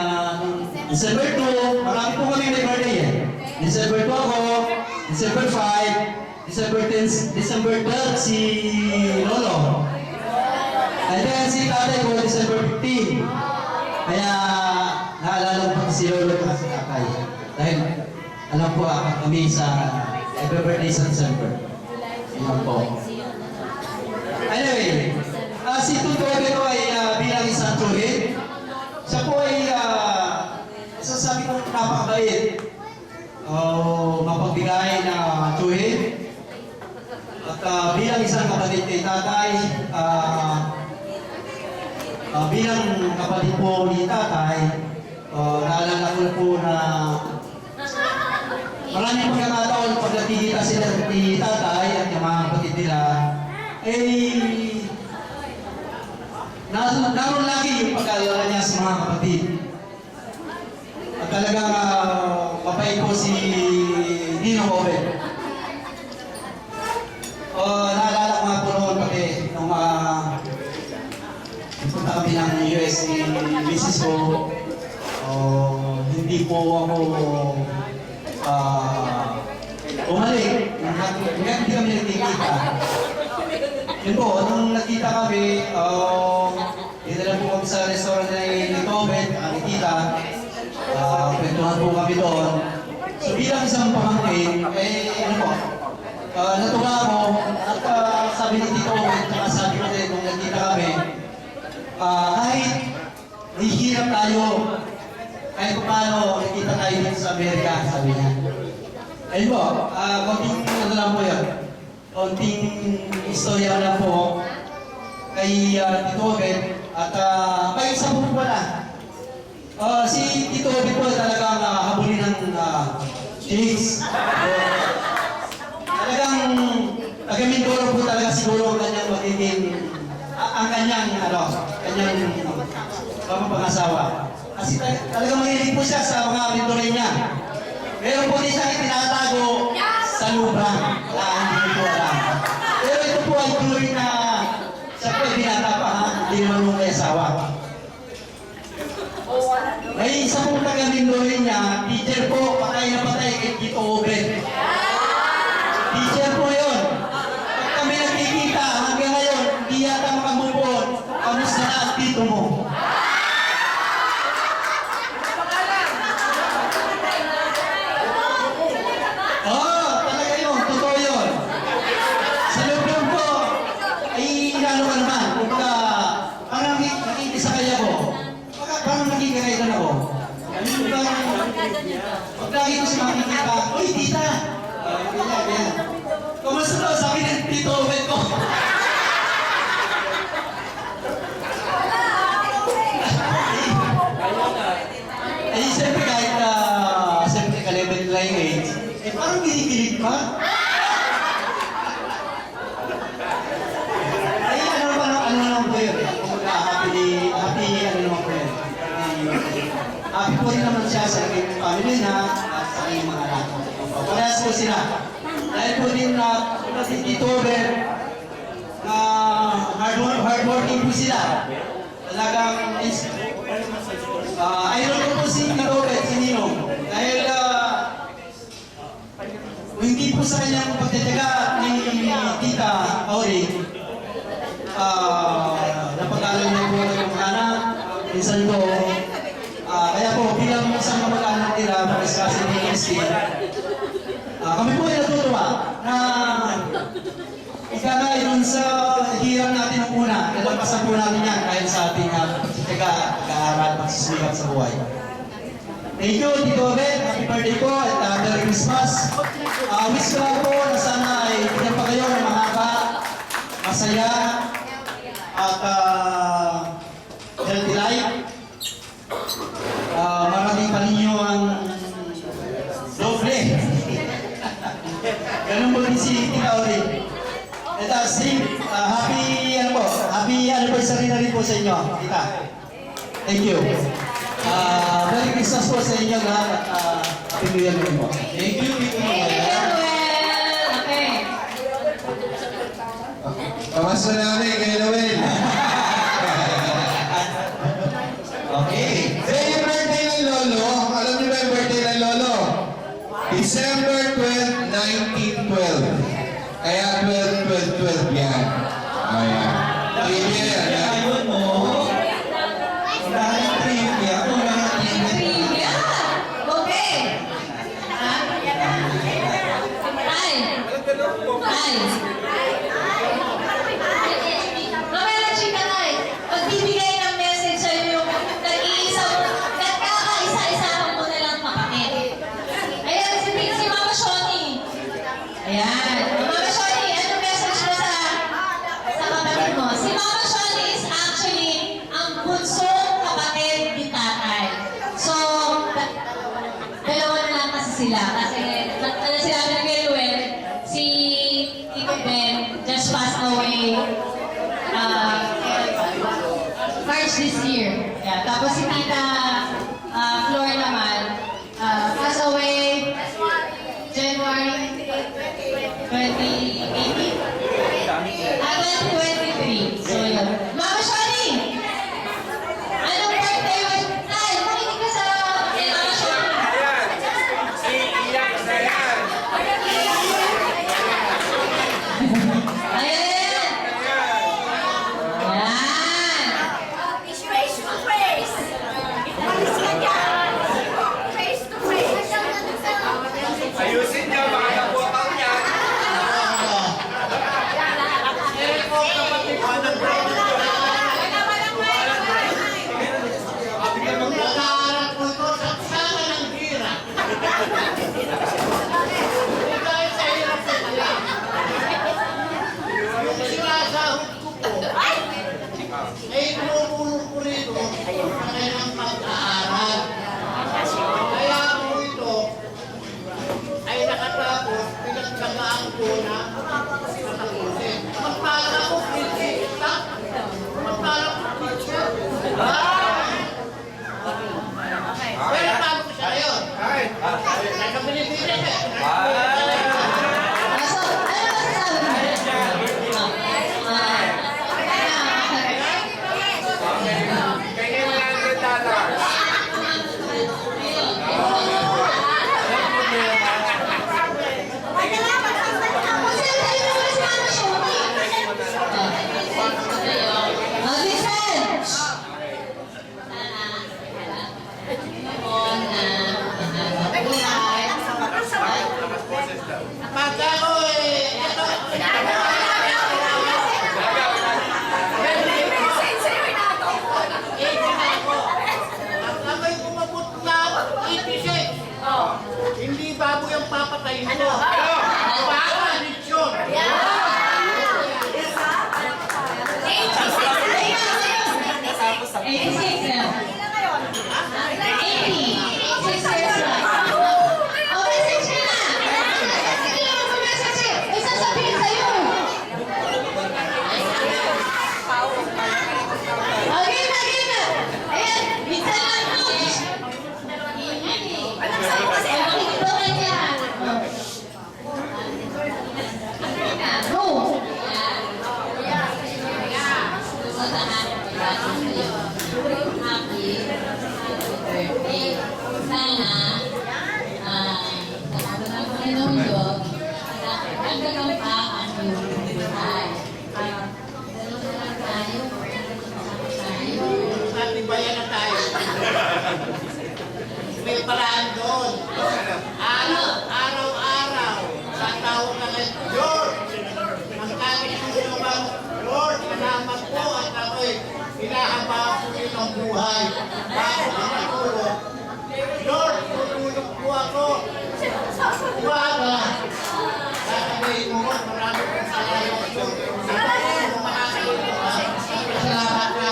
December 2, marami po kami may birthday eh. December 2 ako, December 5, December 10, December 12 si Lolo. And then si tatay ko, December 15. Kaya naalala ko si Lolo at si tatay. Dahil alam po kami sa every birthday sa December. Ayan po. Anyway, si Tito Obed ko ay bilang isang tuwid. Siya po ay sasabi ko napakabait. Mapagbigay na tuwid. At bilang isang kapatid kay tatay, bilang kapatid po ni tatay, naalala ko po na maraming pagkakataon pag nakikita sila ni tatay at yung mga kapatid nila, naroon lagi yung pag-alala niya sa mga kapatid. At talagang mapait po si Ninong Obed. Naalala ko nga po noon pati nung punta kami ng US ni Mrs. ko, hindi po ako umalik. Hindi kami nagkikita. Yun po, nung nakita kami, dinala po kami sa restaurant ni Obed, nakikita. Kwentuhan po kami doon. So bilang isang pamangkin, natuwa ako at sabi ni Tito Obed, sabi ko din nung nakita kami, kahit nahihirap tayo, kahit paano nakita tayo dito sa Amerika, sabi niya. Ayun po, konting lang po yun. Konting istorya lang po kay Tito Obed. At may isa po pala. Si Tito Obed po talagang habulin ng chicks. Talagang taga-Mindoro po talaga siguro ang kanyang magiging ang kanyang pangasawa. Kasi talagang mahilig po siya sa mga Mindore niya. Meron po din siya itinatago sa lubang. Hindi ko alam. Pero ito po ay tuloy na siya po ay binata pa, hindi naman mo may asawa. May isa pong taga-Mindore niya, teacher po, patay na patay kay Tito Obed. Teacher po yun. Pag kami nagkikita, hanggang ngayon, hindi yata makamupon. Kamusta na ang tito mo? Talaga yun. Totoo yun. Sa loob po, ay inano ka naman. Kumbaga, parang nakikisakay ako. Parang nakikakailan ako. Pag lagi ko siya makikita, uy, tita! Kumusta daw? Sabi ng Tito Obed ko. Ay, siyempre kahit siyempre ka-level nila yung age, parang kinikilig pa. Ay, ano naman po yun? Happy, naman po yun. Happy po rin naman siya sa kanyang family na at sa kanyang mga anak. Parehas po sila. Dahil po din na Tito Obed na hardworking po sila. Talagang idol ko po si Tito Obed, si Ninong. Dahil hindi po sa kanyang pagtataga ni Tita Auri, napag-alam niya po ng anak, minsan ko, kaya po bilang isang kamag-anak nila, pares kasi ni Christy, natin sa hirap natin ng una. Nalampasan po natin yan dahil sa ating pag-aaral, pagsisikap sa buhay. Thank you, Tito Abel. Happy birthday po at Merry Christmas. Wish ko lang po na sana ay bigyan pa kayo ng mahaba, masaya, at healthy life. Marating pa ninyo ang doble. Ganun po din si Tita Ori. At happy anniversary na rin po sa inyo, Tita. Thank you. Merry Christmas po sa inyo lahat at Happy New Year po. Thank you, Tito Thank you, Noel. Noel. Okay. Kamusta namin kay Noel? Okay. Hey, yung birthday ng Lolo, alam niyo ba yung birthday ng Lolo? December 12, 1912. Kaya 12, 12, 12 yan. Ayan. Trivia yan. ha? Ayun mo. Dahil trivia. Kung mga trivia. Trivia. Okay. Ay. Ay. Mamaya chika na eh. Magbibigay ng message sa'yo yung nagkakaisa-isahan mo na lang kapatid. Ayan, si Mama Shoni. Ayan. Mama Shoni, ano message mo sa kapatid mo? Si Mama Shoni is actually ang bunsong kapatid ni tatay. So, dalawa na lang kasi sila. Kasi, ano sinabi na kay Luel, si Tito Ben just passed away March this year. Yeah. Tapos si Tita Flor naman passed away January 2018. 2023. So yun. Mama Shani! Anong birthday wish? Tay, makinig ka sa Mama Shani. Ayan! Ayan! Hinahabaan ko rin ang buhay. Bago matulog. Lord, tutulog po ako. Umaga. Sasabihin mo ko, marami kong salamat. Sasabihin mo makakalimutan ka. Salamat ka.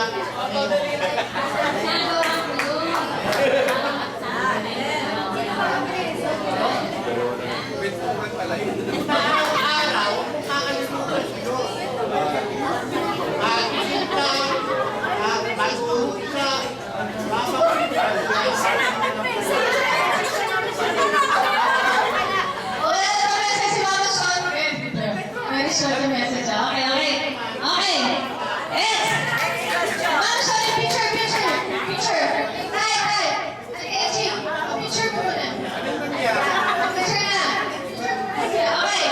Araw-araw, makakalimutan si Diyos. Magising ka, matulog ka, mapakulit ka. Very short yung message. Okay, okay. Okay. Ma'am, sorry, picture. Picture. Tay. Picture mo muna. Picture na. Okay.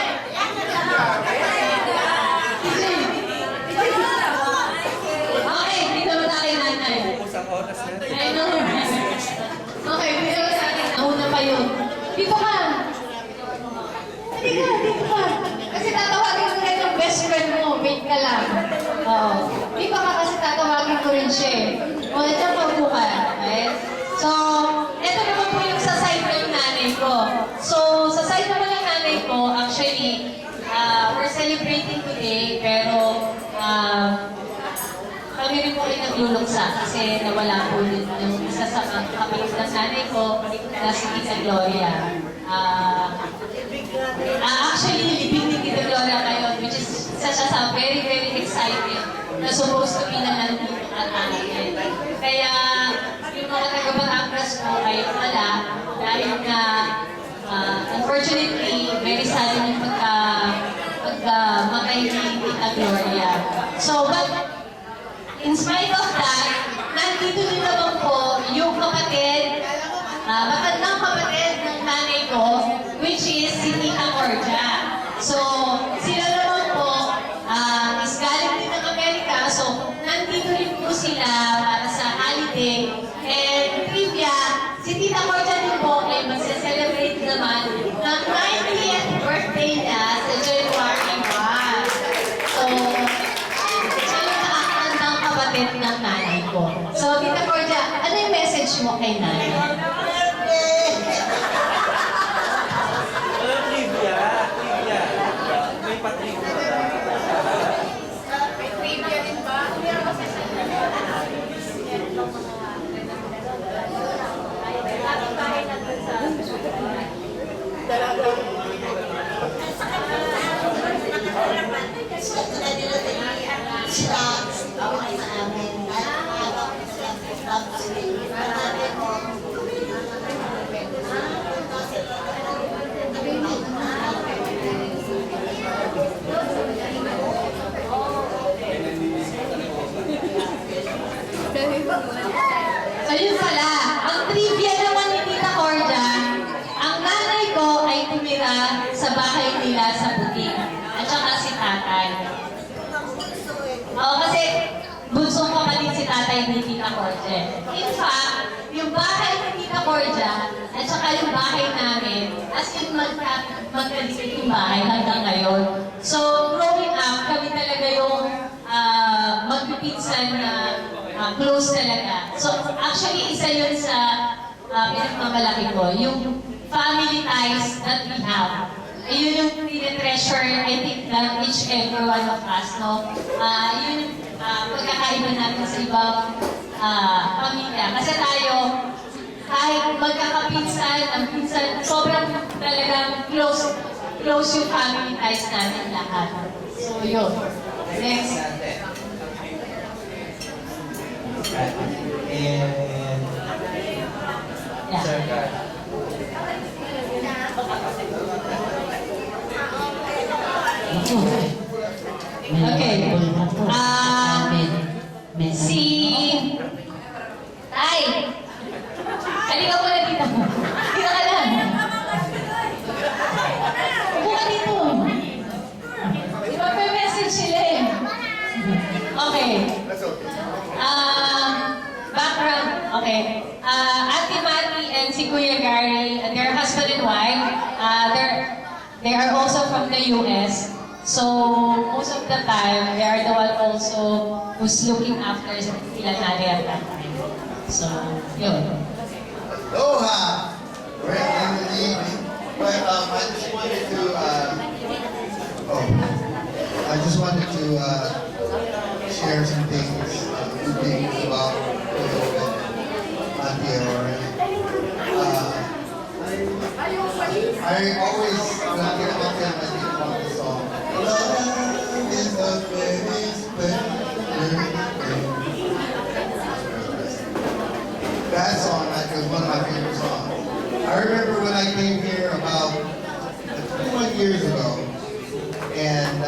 Okay, dito mo tayo nanay. I know. Okay, dito mo tayo. Nauna pa yun. Dito ka. Dito ka. Kasi tatawagin ko rin yung best friend mo. Wait ka lang. Oo. Dito ka kasi tatawagin ko rin siya eh. O, nandiyan pa po ka. Okay? So, ito naman po yung sa side ng nanay ko. So, sa side naman ng nanay ko, actually, we're celebrating today, pero kami rin po ay nagluluksa kasi nawala po din yung isa sa kapatid ng nanay ko na si Tita Gloria. Actually, libing ni Tita Gloria ngayon, which is isa siya sa very, very excited na supposed to be na nandito at akin. Kaya, yung mga taga-Batangas ko ay wala dahil na unfortunately, very sad yung pagkamatay ni Tita Gloria. So, but in spite of that, nandito din naman po yung kapatid, matandang kapatid ng nanay ko, which is si Tita Cordia. So, sila naman po, is galing din ng Amerika, so nandito rin po sila para sa holiday. And trivia, si Tita Cordia din po ay magse-celebrate naman ng 90th birthday niya sa January 1. So, siya yung nakakatandang kapatid ng nanay ko. So, Tita Cordia, ano yung message mo kay nanay? So yun pala, ang trivia naman ni Tita Cordia, ang nanay ko ay tumira sa bahay nila sa butik. At saka si tatay. Oo, kasi bunsong kapatid si tatay ni Tita Cordia. In fact, yung bahay ni Tita Cordia at saka yung bahay namin, as in magkadikit yung bahay hanggang ngayon. So, growing up, kami talaga yung magpipinsan na close talaga. So, actually, isa yun sa pinagmamalaki ko, yung family ties that we have. Yun yung treasure, I think, that each every one of us, no? Yun pagkakaiba natin sa ibang pamilya. Kasi tayo, kahit magkakapinsan, ang pinsan, sobrang talagang close yung family ties natin lahat. So, yun. Next. And Sir God. Okay. Si Tay. Halika mo na dito. Dito ka lang. Upo ka dito. Ipa-message sila eh. Okay. Background. Okay. Auntie Matty and si Kuya Gary, they're husband and wife. They are also from the US. So, most of the time, they are the one also who's looking after sila nanay at tatay. So, yun. Aloha! We're in the evening, but I just wanted to, share some things, good things about Auntie Aurora. I always, when I get about them, I think about the song. Love is the greatest That song is one of my favorite songs. I remember when I came here about 21 years ago, and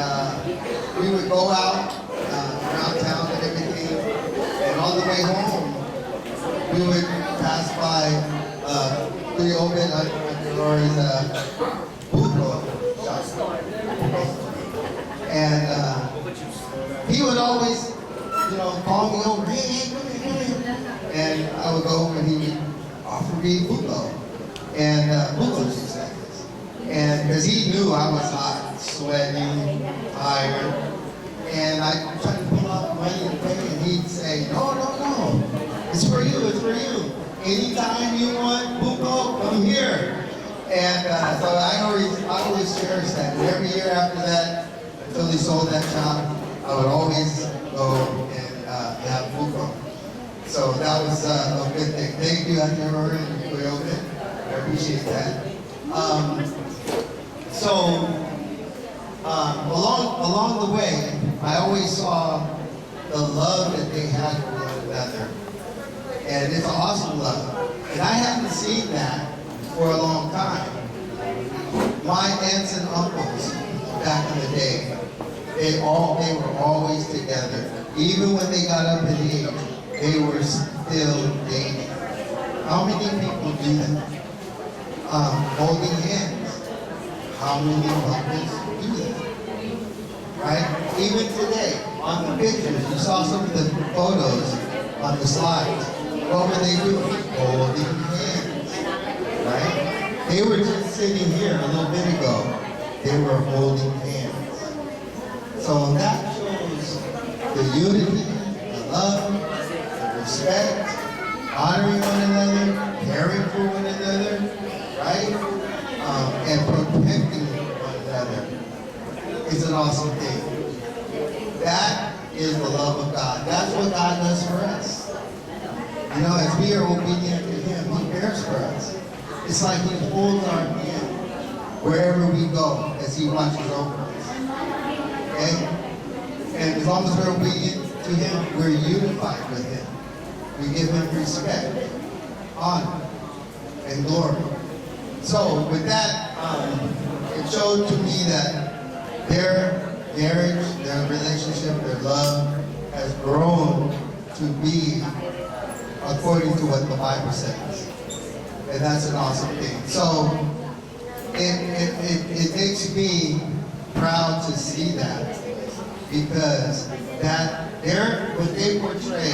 we would go out around town and everything, and on the way home, we would pass by Kuya Obed at Rory's Buko shop. And he would always, call me over, hey, come here. And I would go and he would offer me Buko. And Buko juice, that is. And because he knew I was hot, sweating, tired. And I tried to pull out money and pay, and he'd say, no, it's for you. Anytime you want Buko, come here. And so I always cherished that. And every year after that, until he sold that shop, I would always go and have Buko. So that was a good thing. Thank you, Auntie Aurora and Kuya Obed. I appreciate that. Along the way, I always saw the love that they had for one another. And it's an awesome love. And I haven't seen that for a long time. My aunts and uncles back in the day, they were always together. Even when they got up in age, they were still dating. How many people do that? Holding hands. How many couples do that? Right? Even today, on the pictures, you saw some of the photos on the slides. What were they doing? Holding hands. Right? They were just sitting here a little bit ago. They were holding hands. So that shows the unity, the love, the respect, honoring one another, caring for one another, right? And protecting one another. It's an awesome thing. That is the love of God. That's what God does for us. As we are obedient to Him, He cares for us. It's like He holds our hand wherever we go as He watches over us. Okay? And as long as we're obedient to Him, we're unified with Him. We give Him respect, honor, and glory. So with that, it showed to me that their marriage, their relationship, their love has grown to be according to what the Bible says. And that's an awesome thing. So it makes me proud to see that, because what they portray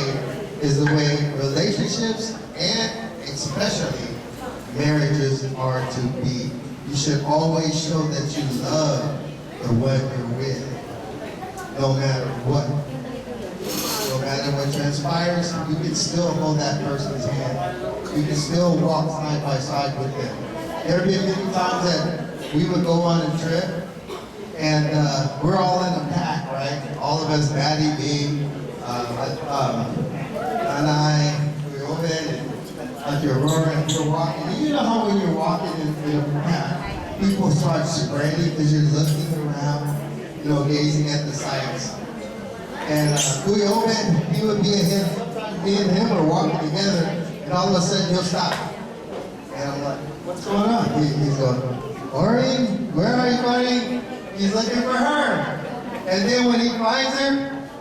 is the way relationships and especially marriages are to be. You should always show that you love the one you're with, no matter what. No matter what transpires, you can still hold that person's hand. You can still walk side by side with them. There have been many times that we would go on a trip, and we're all in a pack, right? All of us, Maddie, me, and I, we're over there, Auntie Aurora, and we're walking. And you know how when you're walking in a pack, people start spreading because you're looking around, gazing at the sights. And Kuya Obed, he would be and him are walking together, and all of a sudden he'll stop. And I'm like, what's going on? He's going, Ori, where are you going? He's looking for her. And then when he finds her,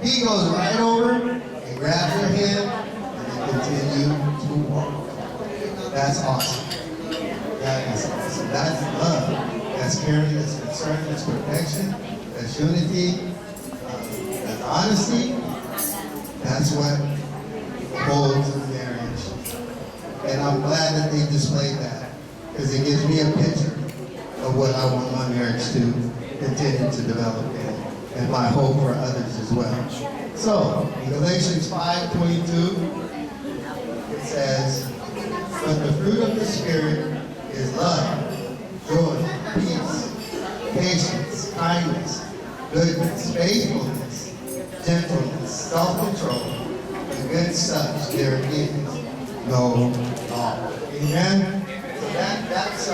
he goes right over and grabs her hand, and they continue to walk. That's awesome. That is awesome. That's love. That's caring, that's concern, that's protection, that's unity, that's honesty. That's what holds a marriage. And I'm glad that they displayed that, because it gives me a picture of what I want my marriage to continue to develop in. and my hope for others as well. So, in Galatians 5:22, it says, "But the fruit of the Spirit is love, joy, peace, patience, kindness, goodness, faithfulness, gentleness, self-control. Against such there is no law." Amen? So that's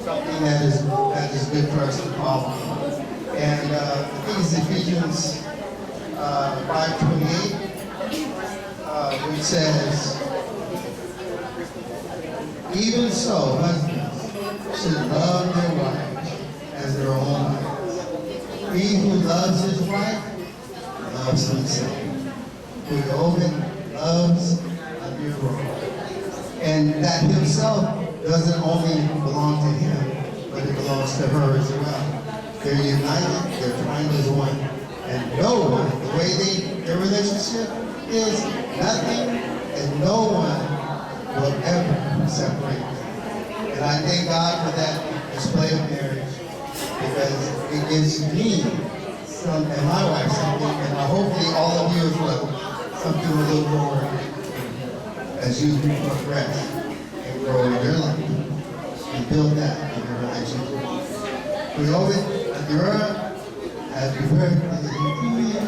something that is good for us to follow. And I think it's Ephesians 5:28, which says, "Even so, husbands should love their wives as their own lives. He who loves his wife loves himself. Who loves a dear Lord." And that himself doesn't only belong to him, but it belongs to her as well. They're united, they're twined as one. And no one, the way their relationship is, nothing and no one will ever separate them. And I thank God for that display of marriage, because it gives me and my wife something, and hopefully all of you as well, something to look forward to as you progress and grow in your life and build that in your relationship. We always, Adira, happy birthday to you.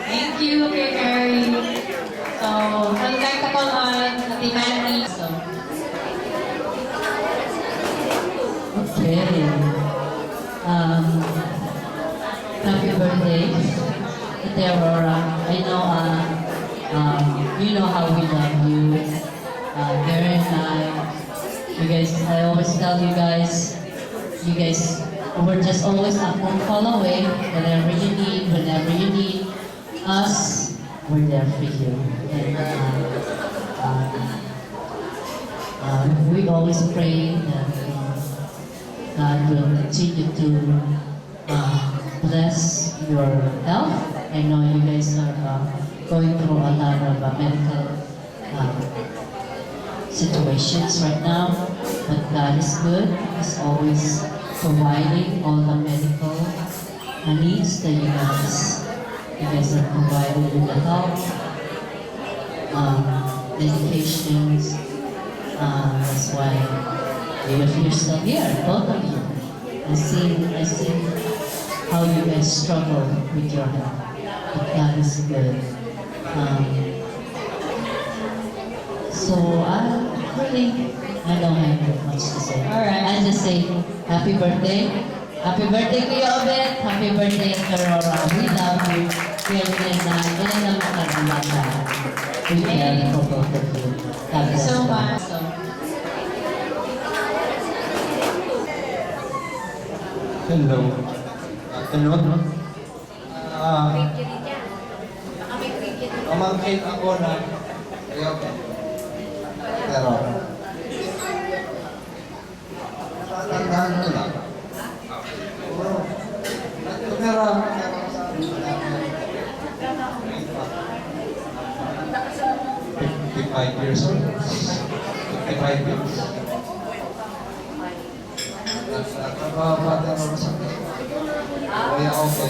Thank you, Kuya Gary. So, I'd like to call on Ate Manny. So, Okay. Happy birthday, Ate Aurora. I know, you know how we love you. Gary and you guys, I always tell you guys, we're just always a phone call away. Whenever you need us, we're there for you. And we always pray that God will continue to bless your health. I know you guys are going through a lot of medical situations right now, but God is good. He's always providing all the medical needs that you guys are provided with the help, medications. That's why you're still here, both of you. I see how you guys struggle with your health. But God is good. So I don't have much to say. All right. I just say happy birthday. Happy birthday to you, Obed. Happy birthday, Aurora. We love you. We are ganyan makalala. We care for both of you. God Thank you bless so you. much. So, Hello. Afternoon. Pamangkin ako na kayo. Pero natatandaan ko lang. Pero 55 years old. 55 years. Nagpapabata ako sa akin. Kaya ako sa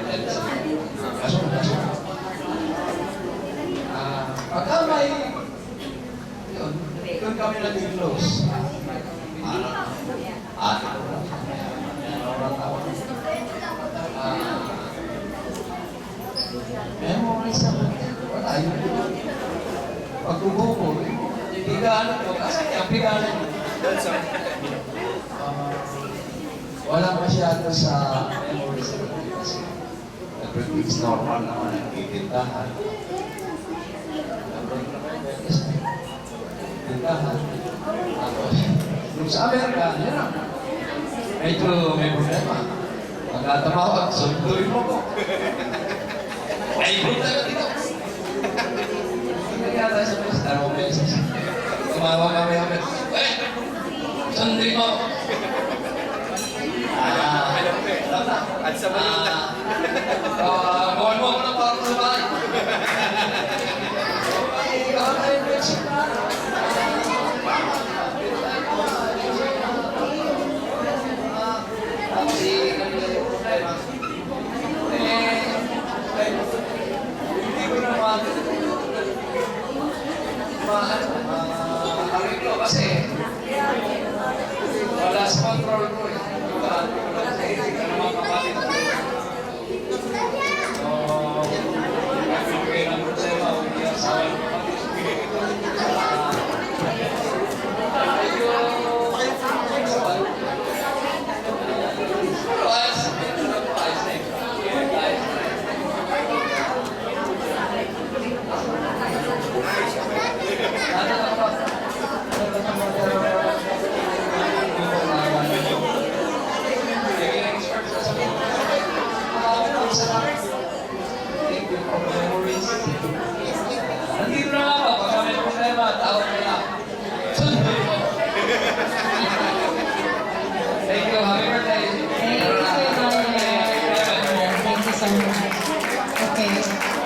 LLC. Kaso. Pagka may, doon kami naging close. Memories ako. Wala yun. Pag-ubo ko, bigalan ko. Kasi ang bigalan ko. Wala masyado sa memories ko. Kasi everything's normal naman. Nagtitindahan. Tindahan. Tapos, nung sa Amerika, yan lang. Medyo may problema. Pagkatamawag, sunduin mo ko. Ay, punta ka dito. Hindi yata sa mga dalawang beses. Tumawag kami kami. Sunduin mo. At sa balita. Bawal mo ako ng parang sa bahay. Hindi ko na arreglo kasi wala sa control ko eh. Wala sa isip ka naman kapatid. So, nagpipigay ng problema o hindi asawa ng kapatid. Nandito na lang ako, pagka may problema, tawag mo lang. Sunod mo. Thank you, happy birthday. Thank you so much. Okay.